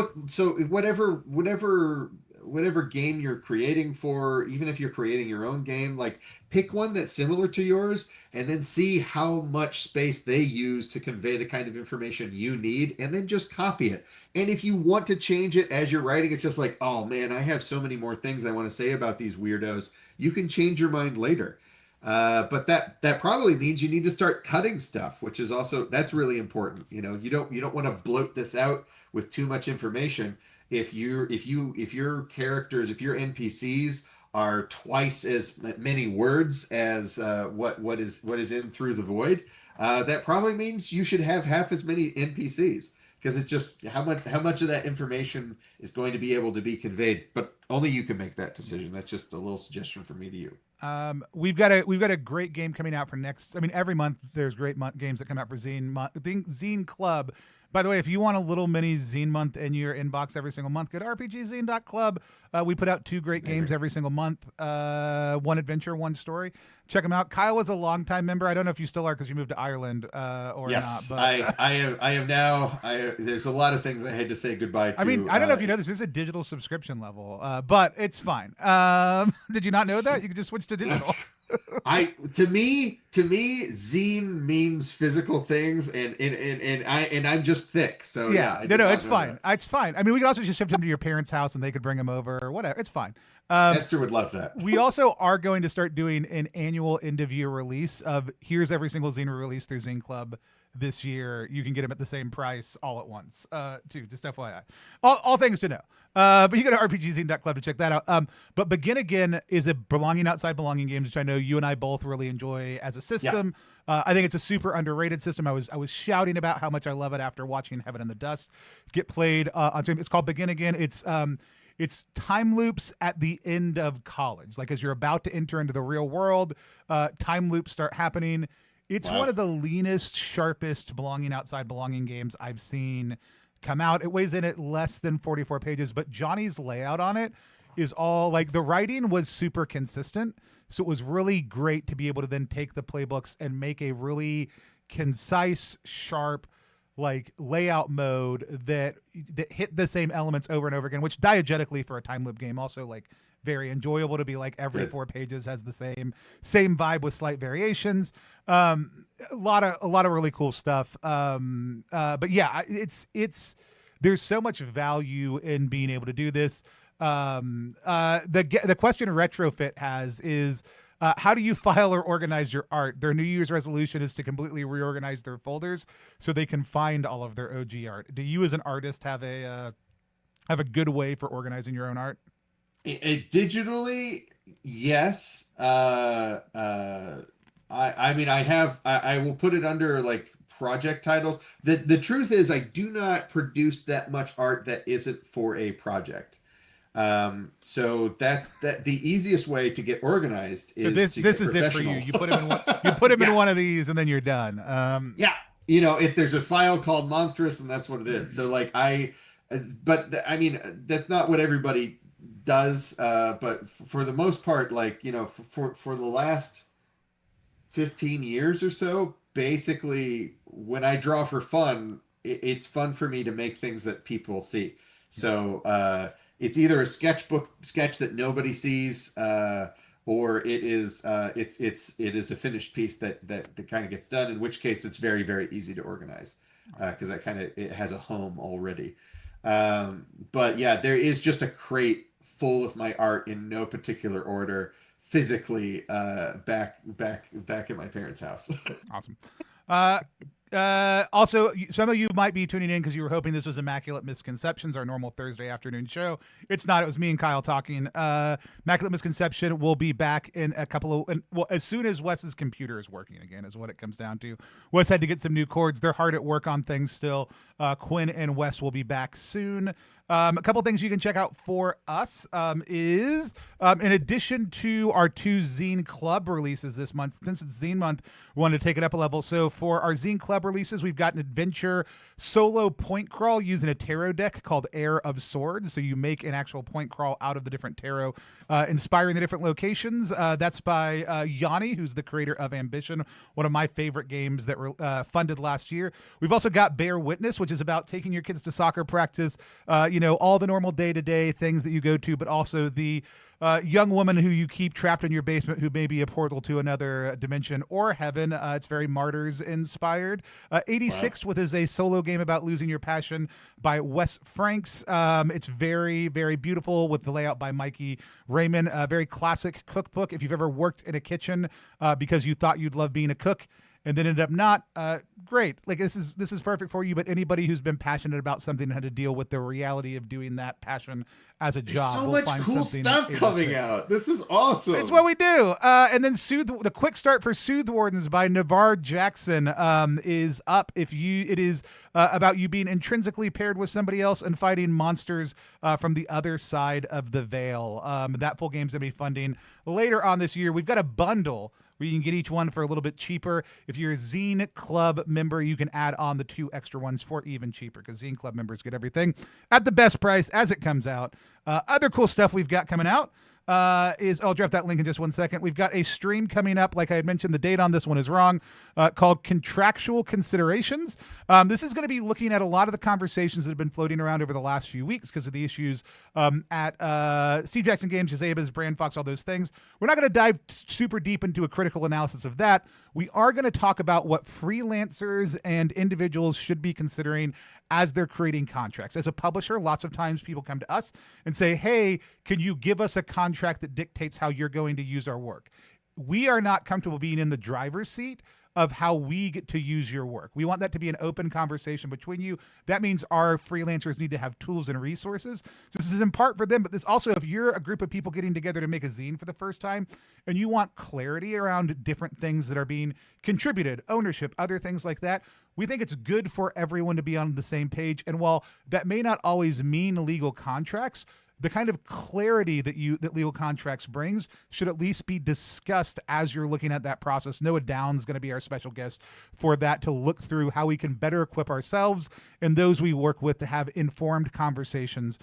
whatever game you're creating for, even if you're creating your own game, like pick one that's similar to yours and then see how much space they use to convey the kind of information you need and then just copy it. And if you want to change it as you're writing, it's just like, "Oh man, I have so many more things I want to say about these weirdos." You can change your mind later. But that probably means you need to start cutting stuff, which is also that's really important. You don't want to bloat this out with too much information. If your characters, if your NPCs are twice as many words as what is in Through the Void, that probably means you should have half as many NPCs because it's just how much of that information is going to be able to be conveyed. But only you can make that decision. That's just a little suggestion from me to you. we've got a great game coming out for next. I mean, every month there's great games that come out for Zine Club. By the way, if you want a little mini Zine month in your inbox every single month, go to RPGZine.Club. We put out two great games Amazing. every single month. One adventure, one story. Check them out. Kyle was a longtime member. I don't know if you still are because you moved to Ireland or not, Yes, but I have now. There's a lot of things I had to say goodbye I mean, to. I don't know if you know this. There's a digital subscription level, but it's fine. Did you not know that? You could just switch to digital. to me, zine means physical things, and I'm just thick. So yeah, Yeah, I no, did no, not it's know fine. that. It's fine. I mean, we could also just ship them to your parents' house and they could bring them over or whatever. It's fine. Esther would love that. We also are going to start doing an annual end of year release of here's every single zine release through Zine Club this year. You can get them at the same price all at once, too. Just FYI. All things to know. But you go to RPGZine.Club to check that out. But Begin Again is a belonging outside belonging game, which I know you and I both really enjoy as a Yeah. system. I think it's a super underrated system. I was shouting about how much I love it after watching Heaven and the Dust get played on stream. It's called Begin Again. It's time loops at the end of college. Like as you're about to enter into the real world, time loops start happening. It's one Wow. of the leanest, sharpest belonging outside belonging games I've seen come out. It weighs in at less than 44 pages, but Johnny's layout on it is all like the writing was super consistent. So it was really great to be able to then take the playbooks and make a really concise, sharp, like layout mode that hit the same elements over and over again, which diegetically for a time loop game also like very enjoyable to be like every Good. 4 pages has the same vibe with slight variations. A lot of really cool stuff. But yeah, it's there's so much value in being able to do this. The question Retrofit has is how do you file or organize your art? Their New Year's resolution is to completely reorganize their folders so they can find all of their OG art. Do you, as an artist, have a good way for organizing your own art? Digitally, yes. I mean, I will put it under like project titles. The truth is, I do not produce that much art that isn't for a project. So that's the easiest way to get organized So is this to this get is it for you. professional. You put him in one. You put him in Yeah, one of these, and then you're done. yeah. if there's a file called monstrous, and that's what it is. So like I mean, that's not what everybody does. But for the most part, like, for the last 15 years or so, basically, when I draw for fun, it's fun for me to make things that people see. So it's either a sketch that nobody sees, or it is a finished piece that kind of gets done. In which case, it's very very easy to organize because it has a home already. But yeah, there is just a crate full of my art in no particular order physically back at my parents' house. Awesome. Also, some of you might be tuning in because you were hoping this was Immaculate Misconceptions, our normal Thursday afternoon show. It's not. It was me and Kyle talking. Immaculate Misconception will be back in a couple of, well, as soon as Wes's computer is working again, is what it comes down to. Wes had to get some new chords. They're hard at work on things still. Quinn and Wes will be back soon. A couple things you can check out for us is in addition to our 2 Zine.Club releases this month, since it's Zine month, we wanted to take it up a level. So for our Zine.Club releases, we've got an adventure solo point crawl using a tarot deck called Heir of Swords. So you make an actual point crawl out of the different tarot, inspiring the different locations. That's by Yanni, who's the creator of Ambition, one of my favorite games that were funded last year. We've also got Bear Witness, which is about taking your kids to soccer practice, all the normal day-to-day things that you go to, but also the young woman who you keep trapped in your basement who may be a portal to another dimension or heaven. It's very Martyrs inspired. 86 with is a solo game about losing your passion by Wes Franks. It's very, very beautiful with the layout by Mikey Raymond. A very classic cookbook. If you've ever worked in a kitchen because you thought you'd love being a cook and then ended up not, great. Like this is perfect for you. But anybody who's been passionate about something and had to deal with the reality of doing that passion as a job, so we'll much find cool stuff coming out. This is awesome. It's what we do. And then the quick start for Soothe Wardens by Navarre Jackson is up. It is about you being intrinsically paired with somebody else and fighting monsters from the other side of the veil. That full game's gonna be funding later on this year. We've got a bundle where you can get each one for a little bit cheaper. If you're a Zine.Club member, you can add on the 2 extra ones for even cheaper because Zine.Club members get everything at the best price as it comes out. Other cool stuff we've got coming out I'll drop that link in just one second. We've got a stream coming up. Like I had mentioned, the date on this one is wrong, called Contractual Considerations. This is going to be looking at a lot of the conversations that have been floating around over the last few weeks because of the issues at Steve Jackson Games, Jazeba's, Brand Fox, all those things. We're not going to dive super deep into a critical analysis of that. We are going to talk about what freelancers and individuals should be considering as they're creating contracts. As a publisher, lots of times people come to us and say, hey, can you give us a contract that dictates how you're going to use our work? We are not comfortable being in the driver's seat of how we get to use your work. We want that to be an open conversation between you. That means our freelancers need to have tools and resources. So this is in part for them, but this also, if you're a group of people getting together to make a zine for the first time and you want clarity around different things that are being contributed, ownership, other things like that, we think it's good for everyone to be on the same page. And while that may not always mean legal contracts, the kind of clarity that legal contracts brings should at least be discussed as you're looking at that process. Noah Down's going to be our special guest for that, to look through how we can better equip ourselves and those we work with to have informed conversations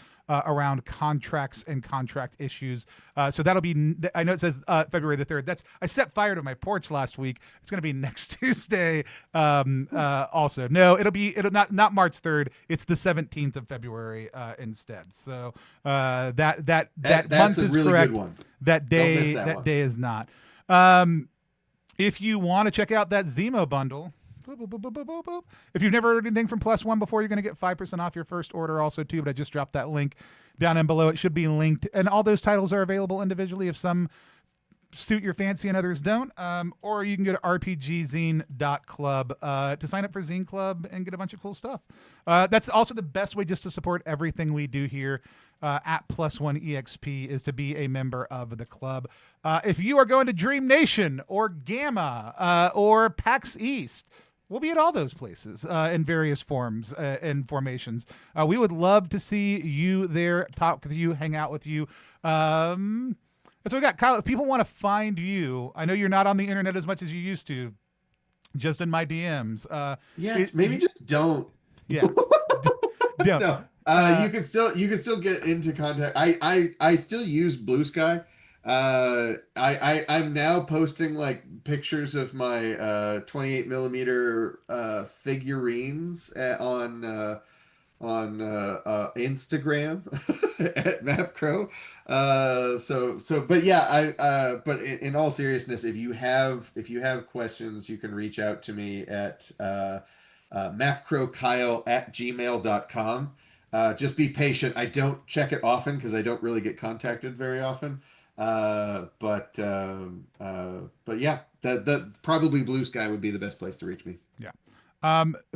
around contracts and contract issues. So that'll be, I know it says February the 3rd. I set fire to my porch last week. It's going to be next Tuesday. Also, no, it'll not March 3rd. It's the 17th of February instead. So that month is really correct. Good one. That day is not. If you want to check out that ZiMo bundle, if you've never ordered anything from Plus One before, you're going to get 5% off your first order also too, but I just dropped that link down and below. It should be linked, and all those titles are available individually if some suit your fancy and others don't. Or you can go to RPGZine.Club to sign up for Zine Club and get a bunch of cool stuff. That's also the best way just to support everything we do here at Plus One EXP, is to be a member of the club. If you are going to Dream Nation or Gamma or PAX East, we'll be at all those places in various forms and formations. We would love to see you there, talk with you, hang out with you. That's what we got. Kyle, if people want to find you, I know you're not on the internet as much as you used to. just in my DMs. Yeah, maybe just don't. Yeah. Yeah. No, you can still get into contact. I still use Blue Sky. I'm now posting like pictures of my 28 millimeter figurines on Instagram at MapCrow. But yeah, but in all seriousness, if you have questions, you can reach out to me at mapcrowkyle@gmail.com. Just be patient. I don't check it often because I don't really get contacted very often. But yeah, that probably Blue Sky would be the best place to reach me. Yeah.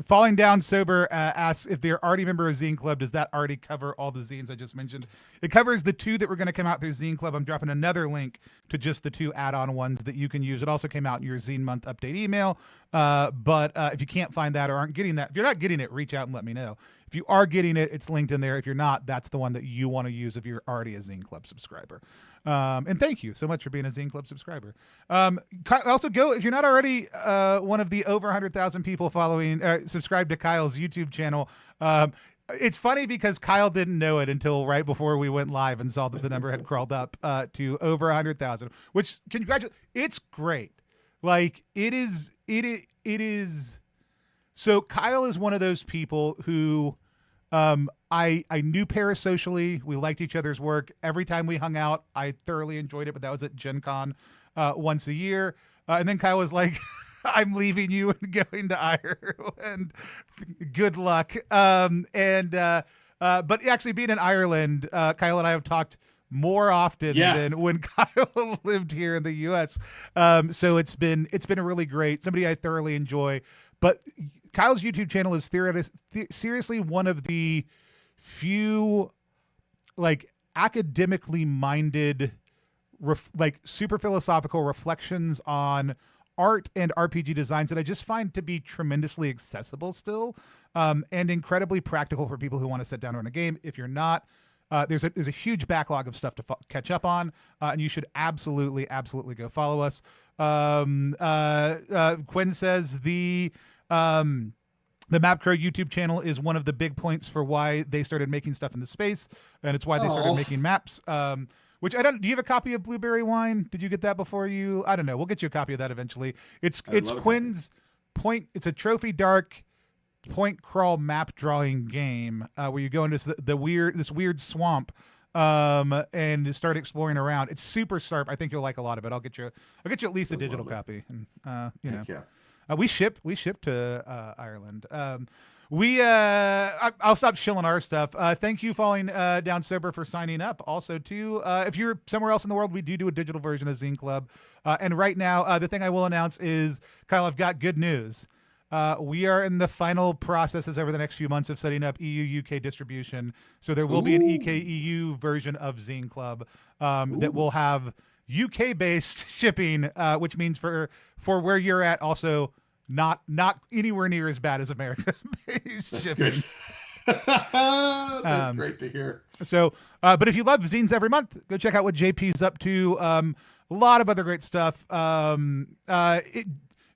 Falling Down Sober asks if they're already a member of Zine Club. Does that already cover all the zines I just mentioned? It covers the 2 that were going to come out through Zine Club. I'm dropping another link to just the 2 add-on ones that you can use. It also came out in your Zine month update email. But if you can't find that or aren't getting that, if you're not getting it, reach out and let me know. If you are getting it, it's linked in there. If you're not, that's the one that you want to use if you're already a Zine Club subscriber. And thank you so much for being a Zine Club subscriber. Also, go if you're not already one of the over 100,000 people following, subscribe to Kyle's YouTube channel. It's funny because Kyle didn't know it until right before we went live and saw that the number had crawled up to over 100,000. Which it's great. Like it is. So Kyle is one of those people who. I knew parasocially. We liked each other's work. Every time we hung out, I thoroughly enjoyed it, but that was at Gen Con once a year. And then Kyle was like, I'm leaving you and going to Ireland. Good luck. But actually being in Ireland, Kyle and I have talked more often than when Kyle lived here in the US. So it's been really great. Somebody I thoroughly enjoy. But Kyle's YouTube channel is seriously one of the few like academically minded like super philosophical reflections on art and RPG designs that I just find to be tremendously accessible still, and incredibly practical for people who want to sit down and run a game. If you're not, there's a huge backlog of stuff to catch up on, and you should absolutely go follow us. Quinn says the MapCrow YouTube channel is one of the big points for why they started making stuff in the space, and it's why they started making maps. Which I don't. Do you have a copy of Blueberry Wine? Did you get that before you? I don't know. We'll get you a copy of that eventually. It's Quinn's point. It's a trophy dark point crawl map drawing game where you go into this weird swamp and start exploring around. It's super sharp. I think you'll like a lot of it. I'll get you at least a digital copy. And we ship to Ireland. I'll stop shilling our stuff. Thank you, Falling Down Sober, for signing up. Also, too, if you're somewhere else in the world, we do a digital version of Zine Club. And right now, the thing I will announce is, Kyle, I've got good news. We are in the final processes over the next few months of setting up EU UK distribution. So there will be an EK-EU version of Zine Club that will have UK-based shipping, which means for where you're at, also not anywhere near as bad as America-based shipping. Good. That's great to hear. So, but if you love zines every month, go check out what JP's up to. A lot of other great stuff.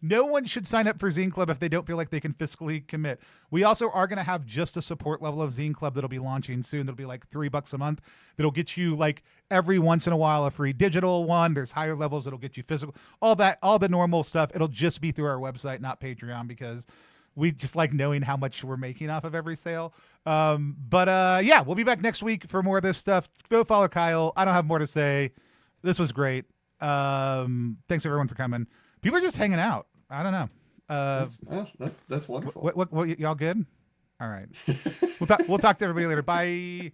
No one should sign up for Zine Club if they don't feel like they can fiscally commit. We also are going to have just a support level of Zine Club that'll be launching soon. That'll be like $3 a month. That'll get you like every once in a while a free digital one. There's higher levels that'll get you physical. All the normal stuff. It'll just be through our website, not Patreon, because we just like knowing how much we're making off of every sale. Yeah, we'll be back next week for more of this stuff. Go follow Kyle. I don't have more to say. This was great. Thanks everyone for coming. People are just hanging out. I don't know. That's wonderful. What y'all good? All right. We'll talk to everybody later. Bye.